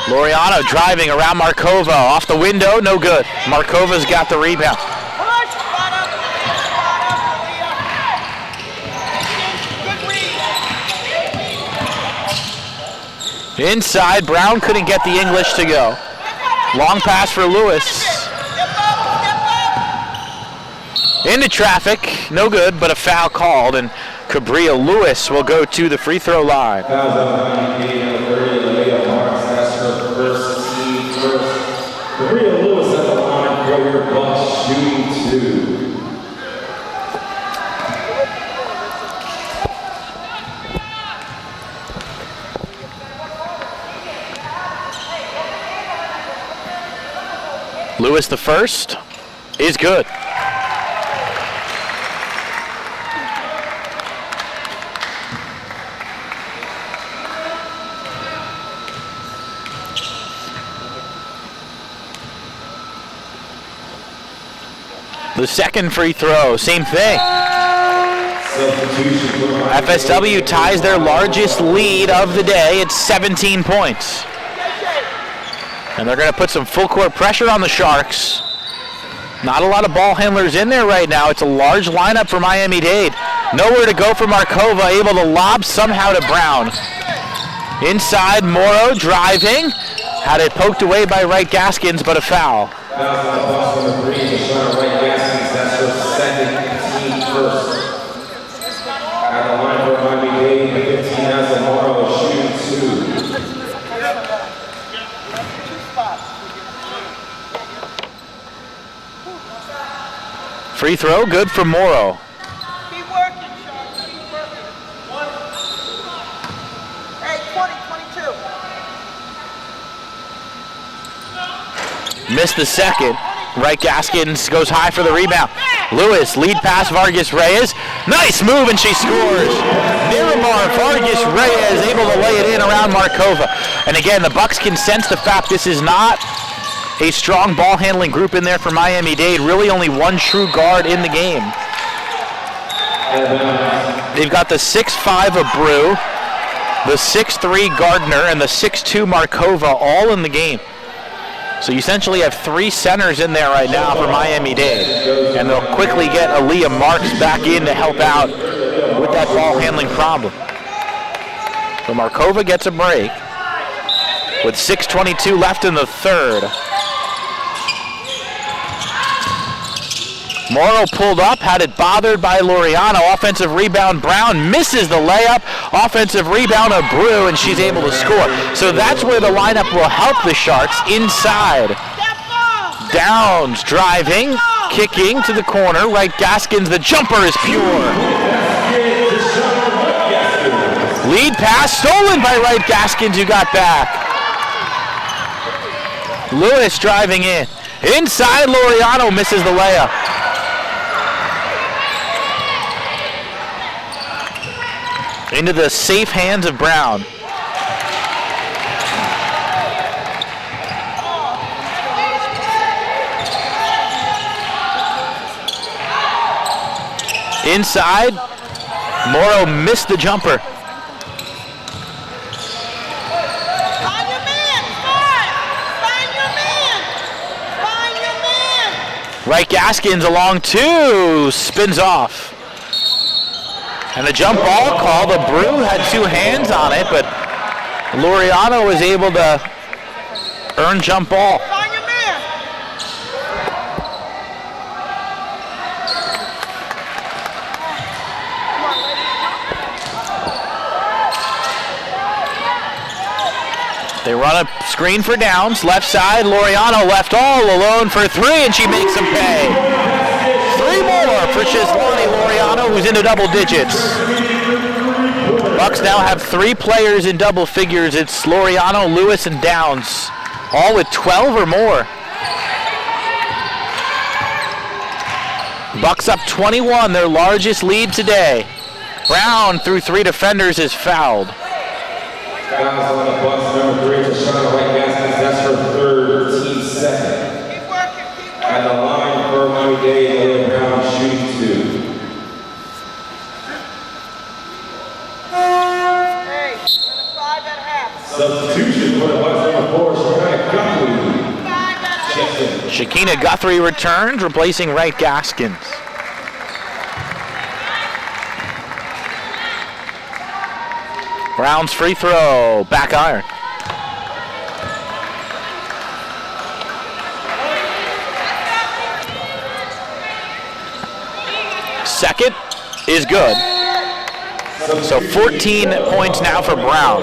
Laureano driving around Markova. Off the window, no good. Markova's got the rebound. Inside, Brown couldn't get the English to go. Long pass for Lewis. Into traffic, no good, but a foul called, and Cabria Lewis will go to the free throw line. Cabria Lewis at the line for your Bucs, shooting 2. Lewis the first is good. The second free throw, same thing. FSW ties their largest lead of the day. It's 17 points. And they're going to put some full court pressure on the Sharks. Not a lot of ball handlers in there right now. It's a large lineup for Miami-Dade. Nowhere to go for Markova, able to lob somehow to Brown. Inside, Morrow driving. Had it poked away by Wright Gaskins, but a foul. At the line for Miami-Dade, 15 has the Morrow, shooting 2. Free throw, good for Morrow. Keep working, Sean. Keep working. Hey, 20, 22. Missed the second. Wright Gaskins goes high for the rebound. Lewis, lead pass, Vargas Reyes. Nice move, and she scores. Miramar, Vargas Reyes able to lay it in around Markova. And again, the Bucs can sense the fact this is not a strong ball handling group in there for Miami-Dade. Really only one true guard in the game. They've got the 6'5" of Brew, the 6'3" Gardner, and the 6'2" Markova all in the game. So you essentially have 3 centers in there right now for Miami-Dade. And they'll quickly get Aaliyah Marks back in to help out with that ball handling problem. So Markova gets a break with 6:22 left in the third. Morrow pulled up, had it bothered by Laureano. Offensive rebound, Brown misses the layup. Offensive rebound of Brew, and she's able to score. So that's where the lineup will help the Sharks inside. Downs driving, kicking to the corner. Wright Gaskins, the jumper is pure. Lead pass stolen by Wright Gaskins, who got back. Lewis driving in. Inside, Laureano misses the layup. Into the safe hands of Brown. Inside, Morrow missed the jumper. Find your man! Find your man! Find your man! Wright Gaskins along 2, spins off. And a jump ball call. The Brew had 2 hands on it, but Laureano was able to earn jump ball. Find your man! They run a screen for Downs. Left side, Laureano left all alone for 3, and she makes him pay. 3 more for Shislani Laureano, who's into double digits. Bucs now have 3 players in double figures. It's Laureano, Lewis, and Downs, all with 12 or more. Bucs up 21, their largest lead today. Brown, through 3 defenders, is fouled. Fouls on the Bucs, number 3, Tashana Wright Gaskins. That's her 3rd, team 2nd. Keep working, keep working. At the line for Miami-Dade, Aaliyah Brown, shooting 2. Hey, we're in a 5 at half. Substitution for the Bucs, number 4, Shakina Guthrie returns, replacing Wright Gaskins. Brown's free throw, back iron. Second is good. So 14 points now for Brown.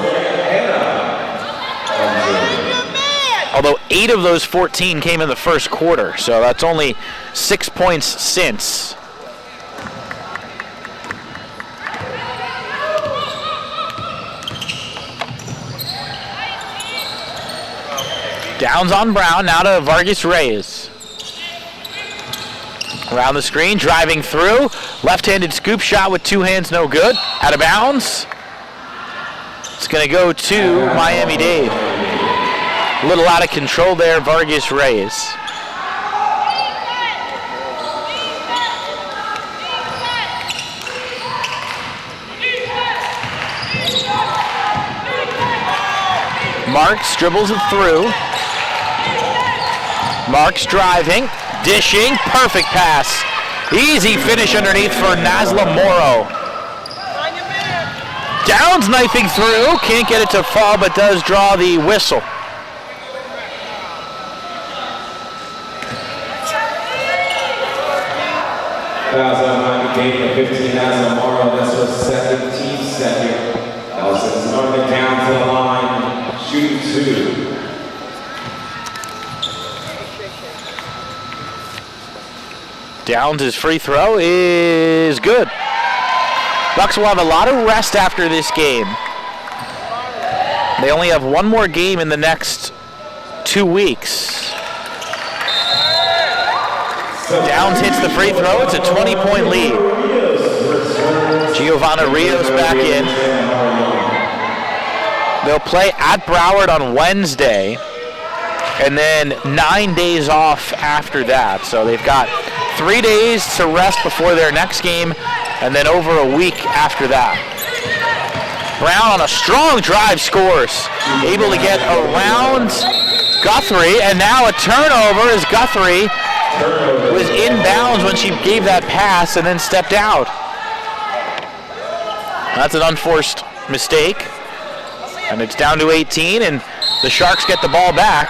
Although 8 of those 14 came in the first quarter, so that's only 6 points since. Downs on Brown, now to Vargas Reyes. Around the screen, driving through. Left-handed scoop shot with 2 hands, no good. Out of bounds. It's going to go to Miami-Dade. A little out of control there, Vargas Reyes. Marks dribbles it through. Marks driving, dishing, perfect pass. Easy finish underneath for Nazla Morrow. Downs knifing through, can't get it to fall, but does draw the whistle. Fouls on Miami-Dade, 15 Nazla Morrow. That's her second, team second. Allison's on the down to the line, shooting 2. Downs' free throw is good. Bucs will have a lot of rest after this game. They only have one more game in the next 2 weeks. Downs hits the free throw. It's a 20-point lead. Giovanna Rios back in. They'll play at Broward on Wednesday, and then 9 days off after that. So they've got 3 days to rest before their next game, and then over a week after that. Brown on a strong drive scores, able to get around Guthrie, and now a turnover as Guthrie was inbounds when she gave that pass and then stepped out. That's an unforced mistake, and it's down to 18, and the Sharks get the ball back.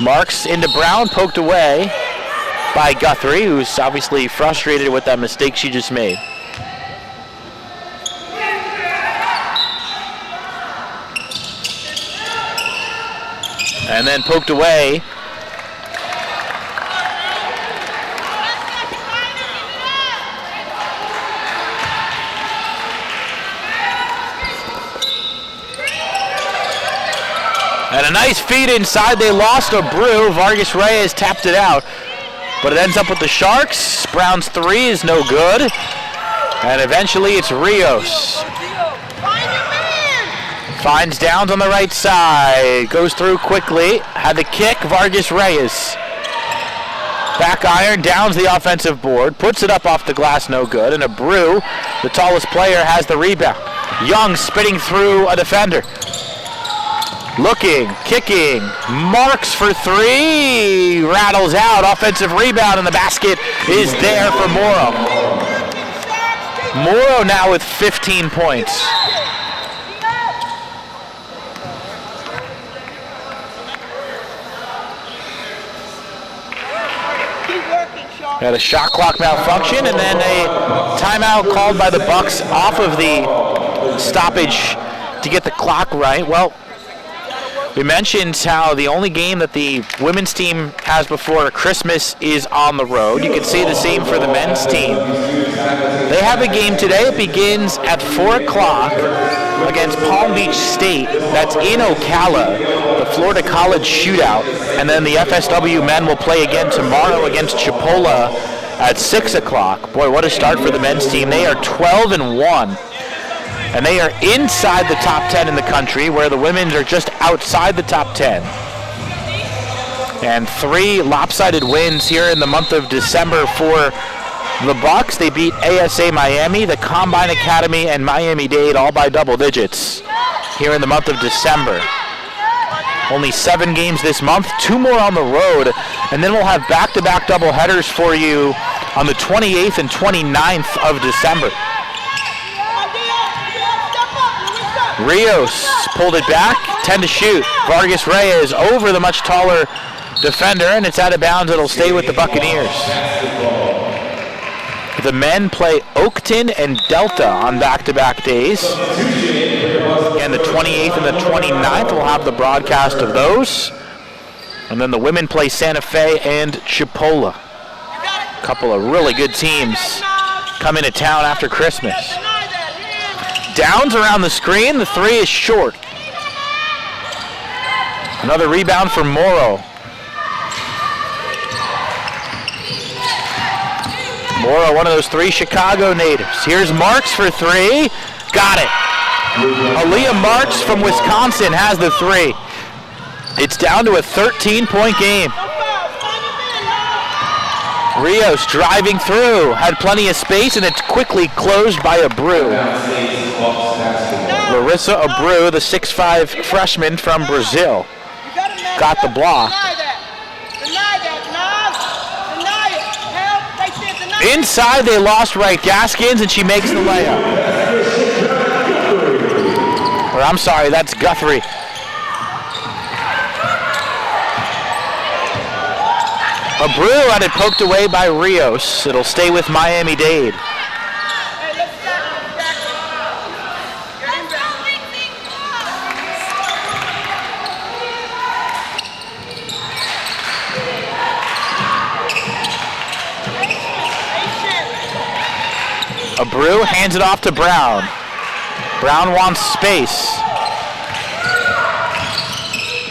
Marks into Brown, poked away by Guthrie, who's obviously frustrated with that mistake she just made. And then poked away. And a nice feed inside. They lost a brew. Vargas Reyes tapped it out. But it ends up with the Sharks. Brown's 3 is no good. And eventually it's Rios. Finds Downs on the right side. Goes through quickly. Had the kick. Vargas Reyes. Back iron. Downs the offensive board. Puts it up off the glass. No good. And a brew, the tallest player, has the rebound. Young spitting through a defender. Looking, kicking, Marks for 3, rattles out, offensive rebound, and the basket is there for Morrow. Morrow now with 15 points. Had a shot clock malfunction, and then a timeout called by the Bucs off of the stoppage to get the clock right. Well, we mentioned how the only game that the women's team has before Christmas is on the road. You can say the same for the men's team. They have a game today. It begins at 4 o'clock against Palm Beach State. That's in Ocala, the Florida College Shootout. And then the FSW men will play again tomorrow against Chipola at 6 o'clock. Boy, what a start for the men's team. They are 12-1. And they are inside the top 10 in the country, where the women are just outside the top 10. And 3 lopsided wins here in the month of December for the Bucs. They beat ASA Miami, the Combine Academy, and Miami-Dade all by double digits here in the month of December. Only 7 games this month, 2 more on the road, and then we'll have back-to-back doubleheaders for you on the 28th and 29th of December. Rios pulled it back, 10 to shoot. Vargas Reyes over the much taller defender, and it's out of bounds. It'll stay with the Buccaneers. The men play Oakton and Delta on back-to-back days. And the 28th and the 29th will have the broadcast of those. And then the women play Santa Fe and Chipola. A couple of really good teams coming to town after Christmas. Downs around the screen. The 3 is short. Another rebound for Morrow. Morrow, one of those 3 Chicago natives. Here's Marks for 3. Got it. Aaliyah Marks from Wisconsin has the 3. It's down to a 13-point game. Rios driving through. Had plenty of space, and it's quickly closed by Abreu. Larissa Abreu, the 6'5 freshman from Brazil, got the block. Inside, they lost Wright Gaskins, and she makes the layup. Or I'm sorry, that's Guthrie. Abreu had it poked away by Rios. It'll stay with Miami-Dade. Abreu hands it off to Brown. Brown wants space.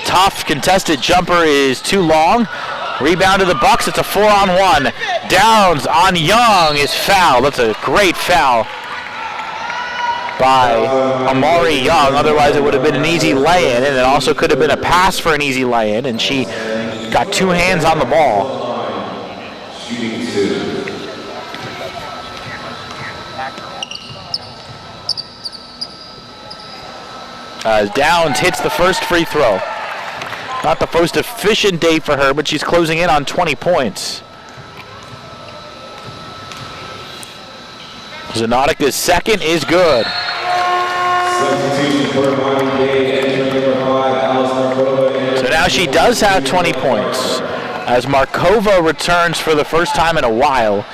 Tough contested jumper is too long. Rebound to the Bucs. It's a 4-on-1. Downs on Young is fouled. That's a great foul by Amari Young. Otherwise, it would have been an easy lay-in, and it also could have been a pass for an easy lay-in, and she got 2 hands on the ball. As Downs hits the first free throw. Not the most efficient day for her, but she's closing in on 20 points. Zanatica's second is good. So now she does have 20 points. As Markova returns for the first time in a while.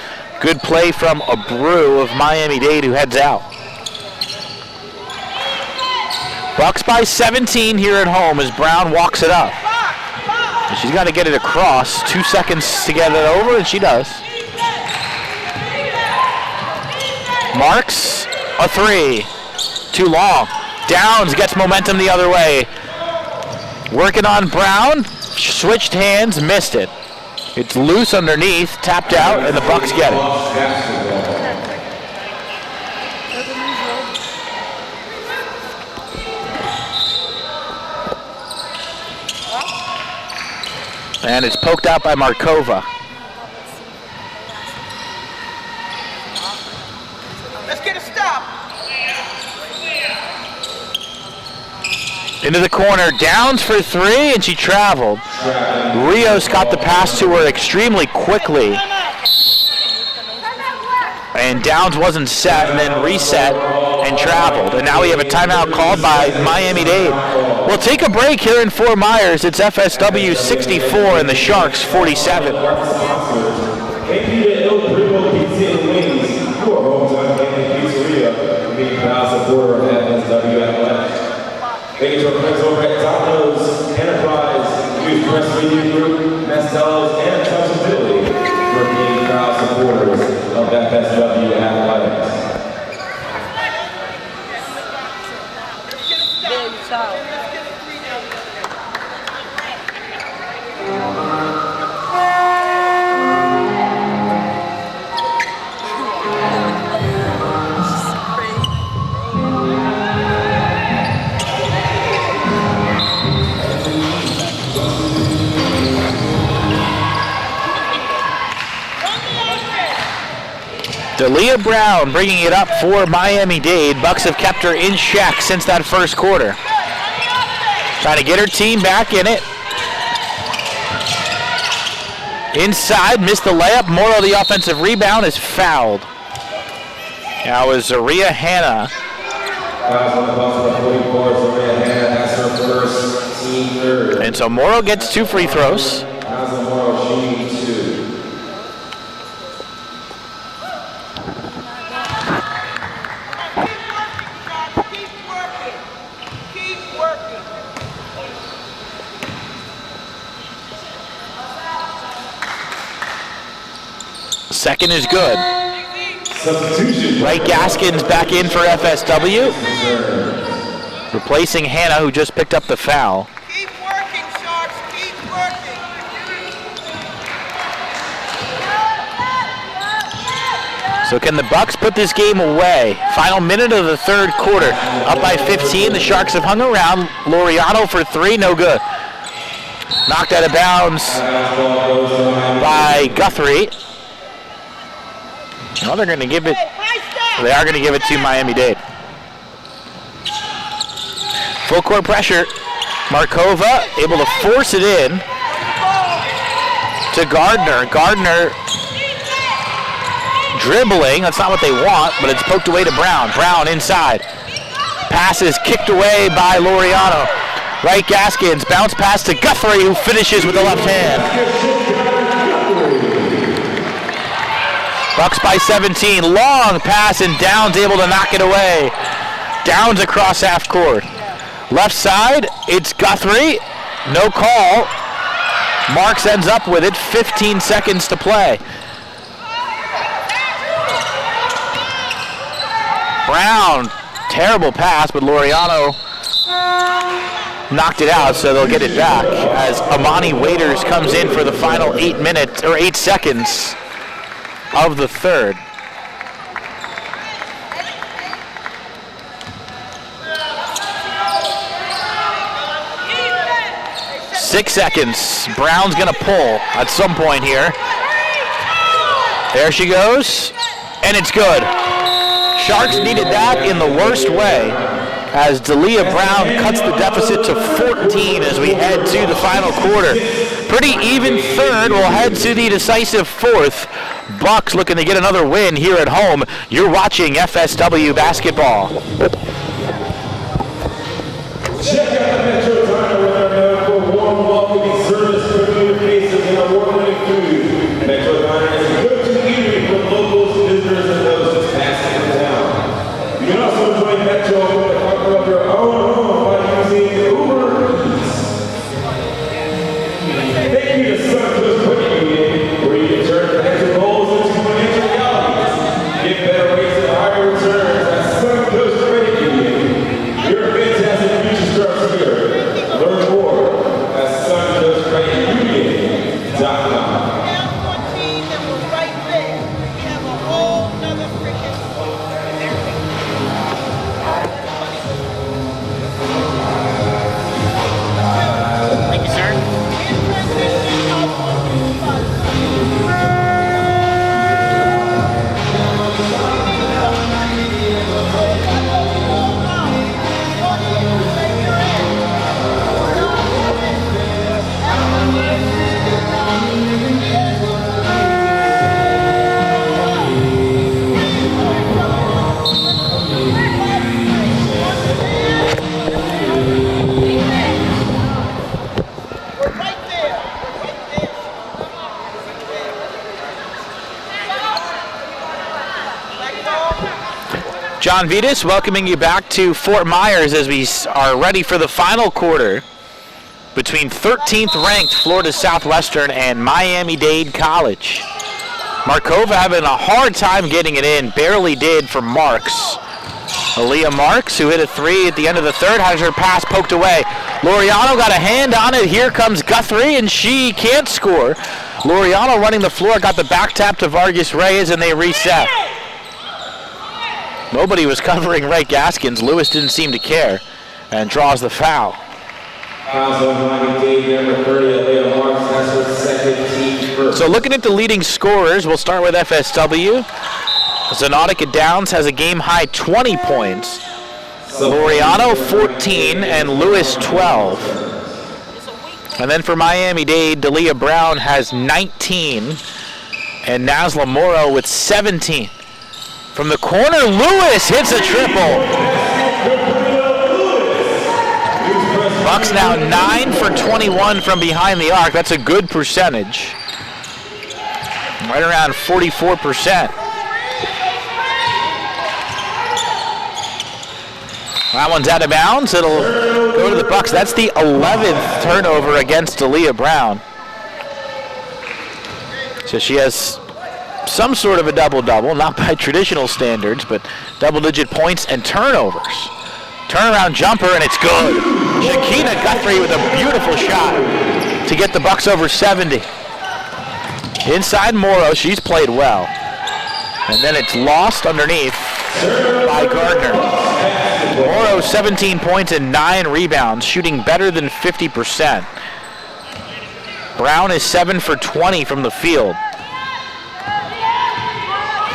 Good play from Abreu of Miami-Dade, who heads out. Bucs by 17 here at home as Brown walks it up. And she's got to get it across. 2 seconds to get it over, and she does. Marks, a 3. Too long. Downs gets momentum the other way. Working on Brown. Switched hands, missed it. It's loose underneath, tapped out, and the Bucs get it. And it's poked out by Markova. Let's get a stop. Into the corner, Downs for 3, and she traveled. Rios got the pass to her extremely quickly. And Downs wasn't set, and then reset and traveled. And now we have a timeout called by Miami-Dade. We'll take a break here in Fort Myers. It's FSW 64 and the Sharks 47. Thank you to our friends over at Domino's, Enterprise, Youth Press Media Group, Mastello's, and Touchability for being proud supporters of FSW Athletics. D'Elia Brown bringing it up for Miami-Dade. Bucs have kept her in check since that first quarter. Trying to get her team back in it. Inside, missed the layup. Morrow, the offensive rebound, is fouled. Now is Zaria Hanna. And so Morrow gets 2 free throws. Second is good. Wright Gaskins back in for FSW. Replacing Hannah, who just picked up the foul. Keep working, Sharks. Keep working. So can the Bucs put this game away? Final minute of the third quarter. Up by 15. The Sharks have hung around. Laureano for 3, no good. Knocked out of bounds by Guthrie. Well, they're going to give it. They are going to give it to Miami-Dade. Full court pressure. Markova able to force it in to Gardner. Gardner dribbling. That's not what they want, but it's poked away to Brown. Brown inside. Pass is kicked away by Laureano. Wright Gaskins, bounce pass to Guthrie, who finishes with the left hand. Bucs by 17. Long pass, and Downs able to knock it away. Downs across half court. Left side, it's Guthrie. No call. Marks ends up with it. 15 seconds to play. Brown, terrible pass, but Laureano knocked it out, so they'll get it back as Amani Waiters comes in for the final 8 seconds of the third. Six seconds. Brown's gonna pull at some point here. There she goes, and it's good. Sharks needed that in the worst way, as Dalia Brown cuts the deficit to 14 as we head to the final quarter. Pretty even third. We'll head to the decisive fourth. Bucs looking to get another win here at home. You're watching FSW basketball. Check out the Metro Diner with our known for warm, welcoming service, familiar faces, and award-winning food. Metro Diner is a go-to eatery for locals, visitors, and those just passing through town. You can also enjoy Metro with the comfort of your own home by using Uber Eats. Thank you to Suncoast Credit Union, where you can turn financial goals into financial realities. Get better rates and higher returns at Suncoast Credit Union. Your fantastic future starts here. Learn more at suncoastcreditunion.com. Thank you, sir. John Vitas welcoming you back to Fort Myers as we are ready for the final quarter between 13th ranked Florida Southwestern and Miami-Dade College. Markova having a hard time getting it in, barely did for Marks. Aaliyah Marks, who hit a 3 at the end of the third, has her pass poked away. Laureano got a hand on it. Here comes Guthrie, and she can't score. Laureano running the floor, got the back tap to Vargas Reyes, and they reset. Nobody was covering Wright Gaskins. Lewis didn't seem to care and draws the foul. So looking at the leading scorers, we'll start with FSW. Zenautica Downs has a game-high 20 points. Laureano 14 and Lewis 12. And then for Miami-Dade, Dalia Brown has 19 and Nazla Morrow with 17. From the corner, Lewis hits a triple. Bucs now 9 for 21 from behind the arc. That's a good percentage. Right around 44%. That one's out of bounds. It'll go to the Bucs. That's the 11th turnover against Dalia Brown. So she has some sort of a double-double, not by traditional standards, but double-digit points and turnovers. Turnaround jumper, and it's good. Shakina Guthrie with a beautiful shot to get the Bucs over 70. Inside Morrow, she's played well. And then it's lost underneath by Gardner. Morrow 17 points and 9 rebounds, shooting better than 50%. Brown is 7 for 20 from the field.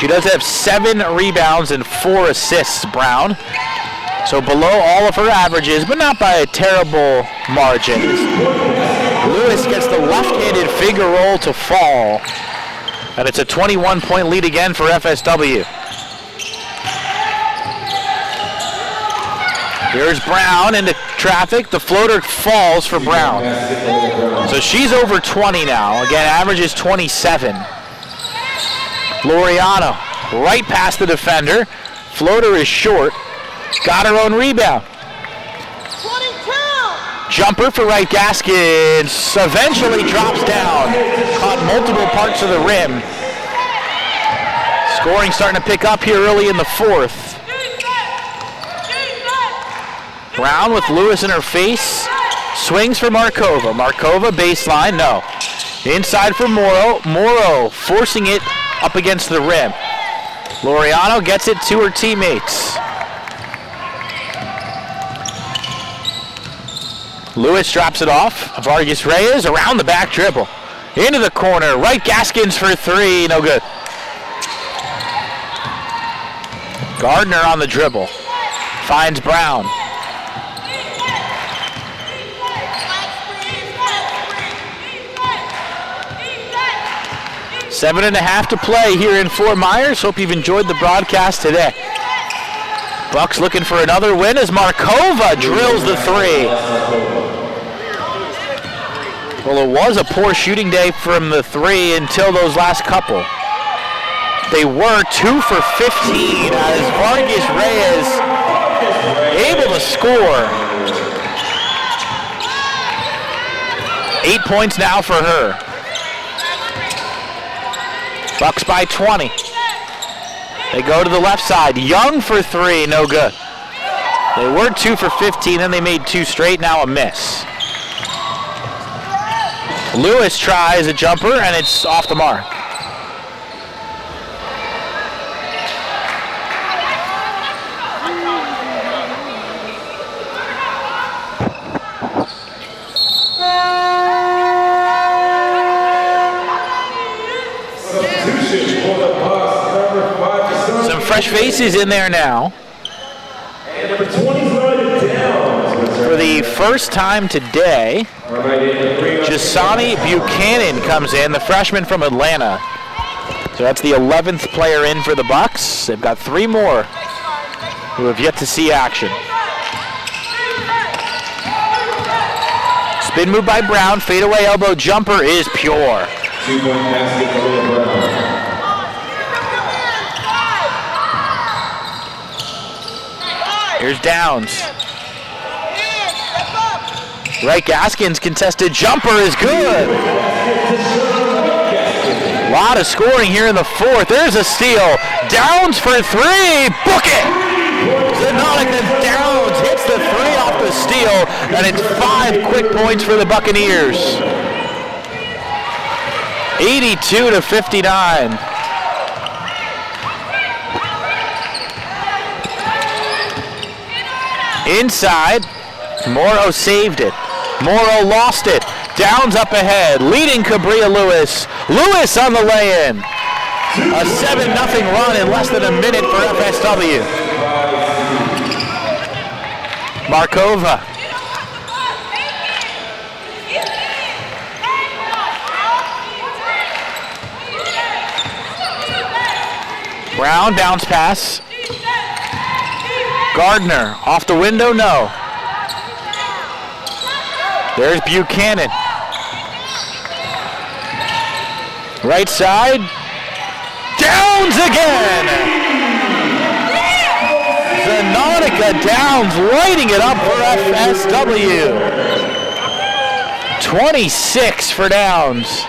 She does have 7 rebounds and 4 assists, Brown. So below all of her averages, but not by a terrible margin. Lewis gets the left-handed finger roll to fall. And it's a 21-point lead again for FSW. Here's Brown into traffic. The floater falls for Brown. So she's over 20 now. Again, average is 27. Laureano right past the defender. Floater is short. Got her own rebound. 22. Jumper for Wright Gaskins. Eventually drops down. Caught multiple parts of the rim. Scoring starting to pick up here early in the fourth. Brown with Lewis in her face. Swings for Markova. Markova baseline, no. Inside for Morrow. Morrow forcing it up against the rim. Laureano gets it to her teammates. Lewis drops it off. Vargas Reyes around the back dribble. Into the corner. Right Gaskins for 3. No good. Gardner on the dribble. Finds Brown. 7.5 to play here in Fort Myers. Hope you've enjoyed the broadcast today. Bucs looking for another win as Markova drills the 3. Well, it was a poor shooting day from the 3 until those last couple. They were 2 for 15 as Vargas Reyes able to score. 8 points now for her. Bucs by 20. They go to the left side. Young for 3, no good. They were 2 for 15, and they made 2 straight, now a miss. Lewis tries a jumper, and it's off the mark. Some fresh faces in there now. And number 20 down. For the first time today, Jasani Buchanan comes in, the freshman from Atlanta. So that's the 11th player in for the Bucs. They've got 3 more who have yet to see action. Spin move by Brown, fadeaway elbow jumper is pure. 2-point basket for Brown. Here's Downs. Right Gaskins contested jumper is good. A lot of scoring here in the fourth. There's a steal. Downs for 3. Book it. Zanonica Downs hits the 3 off the steal, and it's 5 quick points for the Buccaneers. 82 to 59. Inside, Morrow saved it. Morrow lost it. Downs up ahead, leading Cabria Lewis. Lewis on the lay-in. A 7-0 run in less than a minute for FSW. Markova. Brown, bounce pass. Gardner, off the window, no. There's Buchanan. Right side. Downs again! Zanonica Downs lighting it up for FSW. 26 for Downs.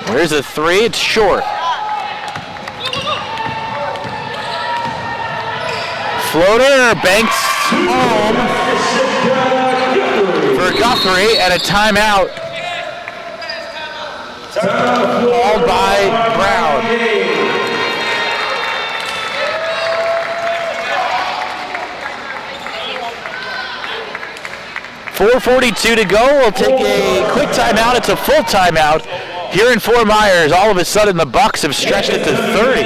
There's a three, it's short. Floater banks home for Guthrie and a timeout called by Brown. .442 to go. We'll take a quick timeout. It's a full timeout. Here in Fort Myers, all of a sudden the Bucs have stretched it to 30.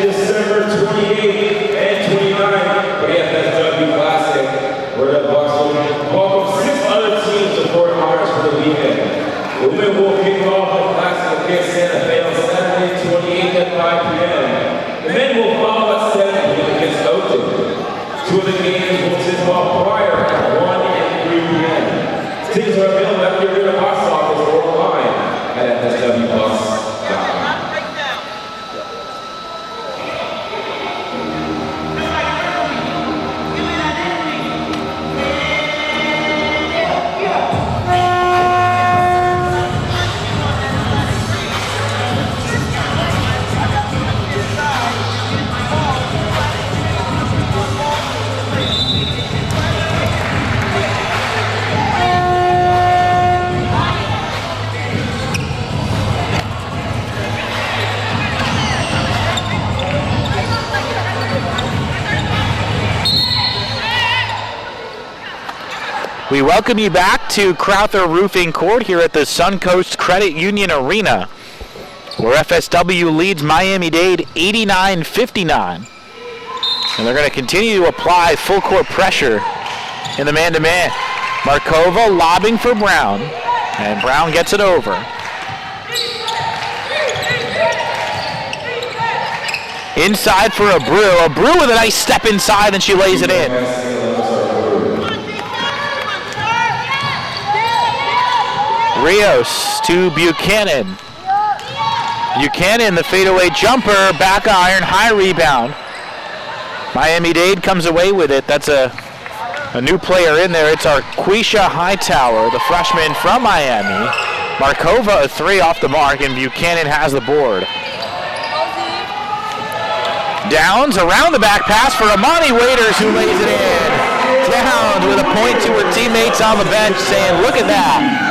December 28th and 29th for the FSW Classic, where the Bucs will welcome 6 other teams to Fort Myers for the weekend. Women will kick off the Classic against Santa Fe on Saturday, 28th at 5 p.m. The men will follow at 7 p.m. against Oakton. 2 of the games will tip off prior at 1 and 3 p.m. Tickets are available at the arena box office or online at FSWBucks.com. We welcome you back to Crowther Roofing Court here at the Suncoast Credit Union Arena, where FSW leads Miami-Dade 89-59. And they're going to continue to apply full court pressure in the man-to-man. Markova lobbing for Brown, and Brown gets it over. Inside for Abreu. Abreu with a nice step inside, and she lays it in. Rios to Buchanan. Buchanan, the fadeaway jumper, back iron, high rebound. Miami-Dade comes away with it. That's a new player in there. It's Arquisha Hightower, the freshman from Miami. Markova, a three off the mark, and Buchanan has the board. Downs around the back pass for Amani Waiters, who lays it in. Downs with a point to her teammates on the bench saying, look at that.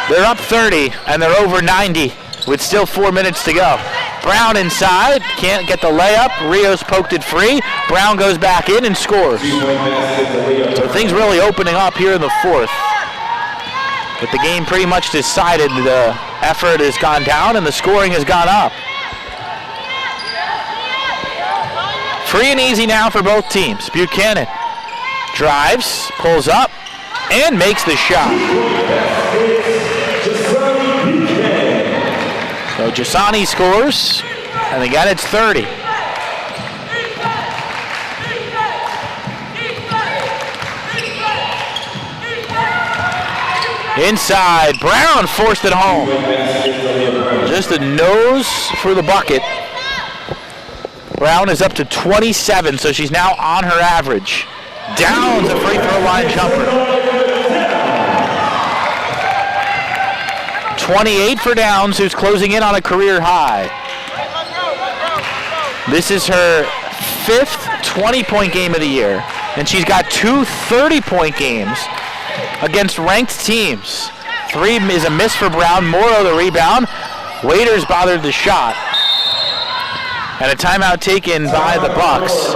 They're up 30, and they're over 90 with still 4 minutes to go. Brown inside, can't get the layup. Rios poked it free. Brown goes back in and scores. So things really opening up here in the fourth. But the game pretty much decided. The effort has gone down and the scoring has gone up. Free and easy now for both teams. Buchanan drives, pulls up, and makes the shot. So Jasani scores, and again it's 30. Inside, Brown forced it home. Just a nose for the bucket. Brown is up to 27, so she's now on her average. Downs a free throw line jumper. 28 for Downs, who's closing in on a career high. This is her 5th 20-point game of the year, and she's got 2 30-point games against ranked teams. 3 is a miss for Brown. Morrow the rebound. Waiters bothered the shot. And a timeout taken by the Bucs.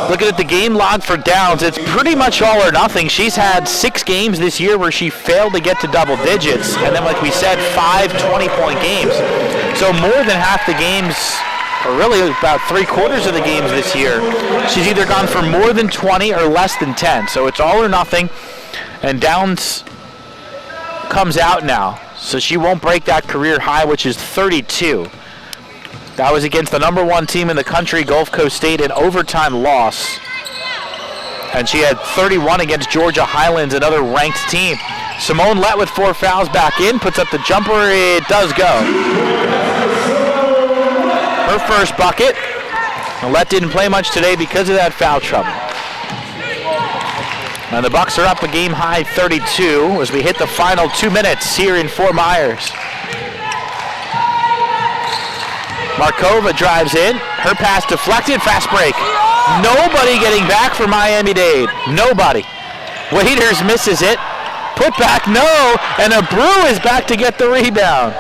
Looking at the game log for Downs, it's pretty much all or nothing. She's had 6 games this year where she failed to get to double digits, and then, like we said, 5 20-point games. So more than half the games, or really about 3/4 of the games this year, she's either gone for more than 20 or less than 10. So it's all or nothing, and Downs comes out now. So she won't break that career high, which is 32. That was against the number 1 team in the country, Gulf Coast State, an overtime loss. And she had 31 against Georgia Highlands, another ranked team. Simone Lett with 4 fouls back in, puts up the jumper, it does go. Her first bucket. Lett didn't play much today because of that foul trouble. And the Bucs are up a game high 32 as we hit the final 2 minutes here in Fort Myers. Markova drives in. Her pass deflected. Fast break. Nobody getting back for Miami-Dade. Nobody. Waiters misses it. Put back, no. And Abreu is back to get the rebound.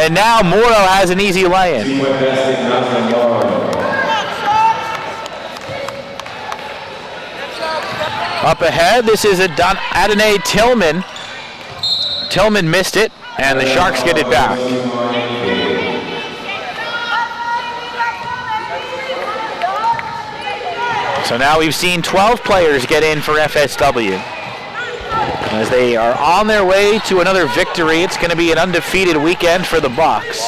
And now Morrow has an easy lay-in. Up ahead, this is Adonai Tillman. Tillman missed it, and the Sharks get it back. So now we've seen 12 players get in for FSW. As they are on their way to another victory, it's going to be an undefeated weekend for the Bucs.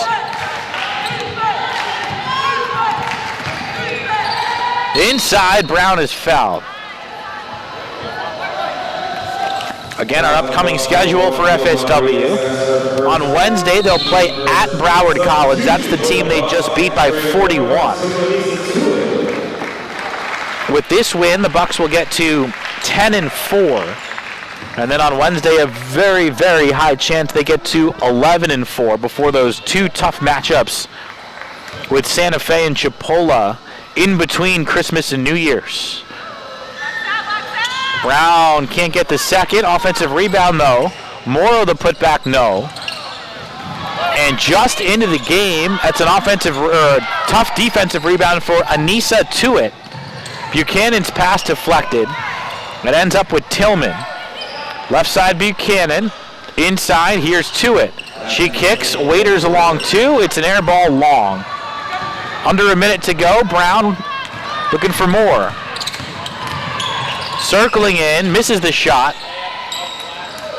Inside, Brown is fouled. Again, our upcoming schedule for FSW. On Wednesday, they'll play at Broward College. That's the team they just beat by 41. With this win, the Bucs will get to 10-4. And then on Wednesday, a very, very high chance they get to 11-4 before those 2 tough matchups with Santa Fe and Chipola in between Christmas and New Year's. Brown can't get the second. Offensive rebound, though. Morrow the putback, no. And just into the game, that's an tough defensive rebound for Anissa Tuitt. Buchanan's pass deflected. It ends up with Tillman. Left side Buchanan. Inside, here's Tuitt. She kicks. Waiters along 2. It's an air ball long. Under a minute to go. Brown looking for more. Circling in, misses the shot.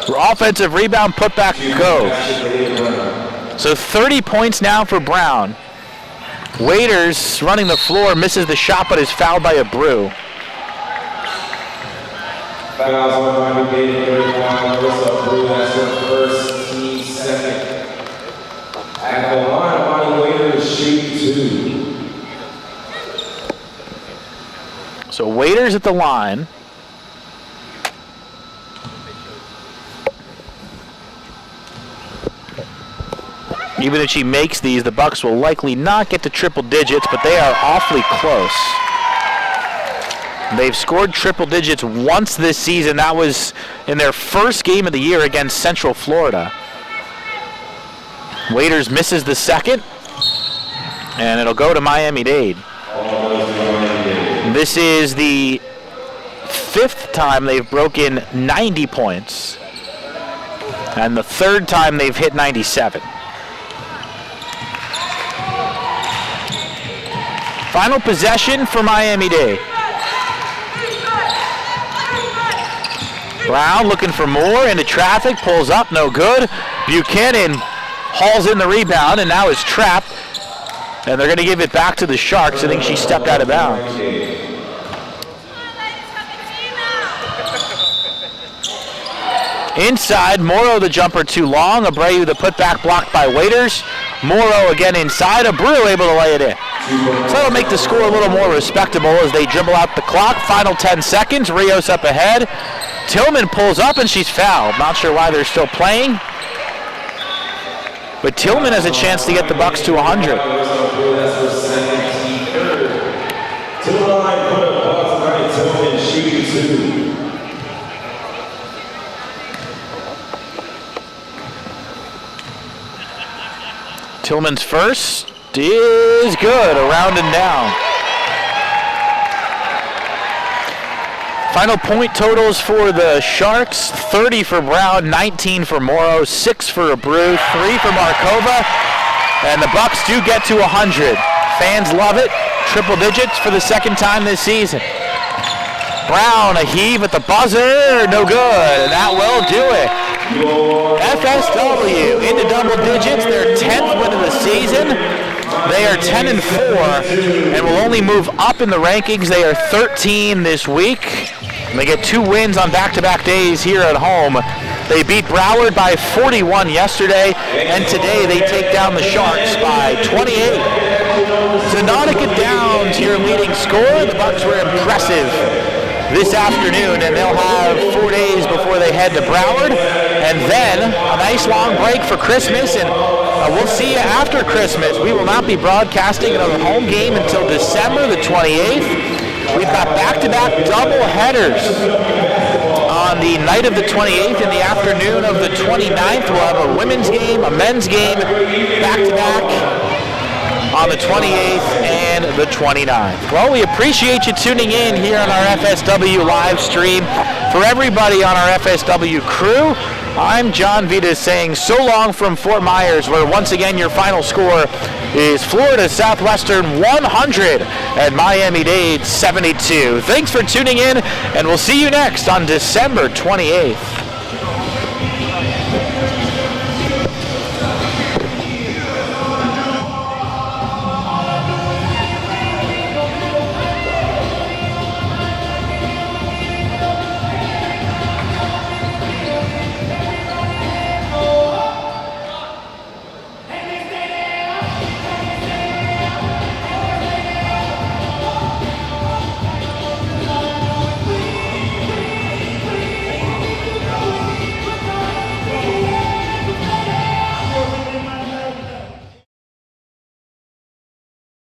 Offensive rebound, putback goes. So 30 points now for Brown. Waiters running the floor, misses the shot, but is fouled by Abreu. Fouls on Miami-Dade 31. Marissa Abreu has her first, team second. At the line, Monty Waiters shoot 2. So Waiters at the line. Even if she makes these, the Bucs will likely not get to triple digits, but they are awfully close. They've scored triple digits once this season. That was in their first game of the year against Central Florida. Waiters misses the second, and it'll go to Miami-Dade. This is the 5th time they've broken 90 points, and the 3rd time they've hit 97. Final possession for Miami-Dade. Brown looking for more, into traffic, pulls up, no good. Buchanan hauls in the rebound and now is trapped. And they're going to give it back to the Sharks. I think she stepped out of bounds. Inside, Morrow the jumper too long. Abreu the putback blocked by Waiters. Morrow again inside. Abreu able to lay it in. So that'll make the score a little more respectable as they dribble out the clock. Final 10 seconds. Rios up ahead. Tillman pulls up and she's fouled. Not sure why they're still playing. But Tillman has a chance to get the Bucs to 100. To the line for the Bucs, Tillman shooting 2. Tillman's first is good, around and down. Final point totals for the Sharks, 30 for Brown, 19 for Morrow, 6 for Abreu, 3 for Markova, and the Bucs do get to 100. Fans love it. Triple digits for the second time this season. Brown, a heave at the buzzer, no good, and that will do it. FSW into double digits, their 10th win of the season. They are 10-4 and will only move up in the rankings. They are 13 this week. And they get 2 wins on back-to-back days here at home. They beat Broward by 41 yesterday, and today they take down the Sharks by 28. Zanonica Downs, your leading scorer. The Bucs were impressive this afternoon, and they'll have 4 days before they head to Broward, and then a nice long break for Christmas, and we'll see you after Christmas. We will not be broadcasting another home game until December the 28th. We've got back-to-back double headers on the night of the 28th and the afternoon of the 29th. We'll have a women's game, a men's game, back-to-back on the 28th and the 29th. Well, we appreciate you tuning in here on our FSW live stream. For everybody on our FSW crew, I'm John Vita saying so long from Fort Myers, where once again your final score is Florida Southwestern 100 and Miami-Dade 72. Thanks for tuning in, and we'll see you next on December 28th.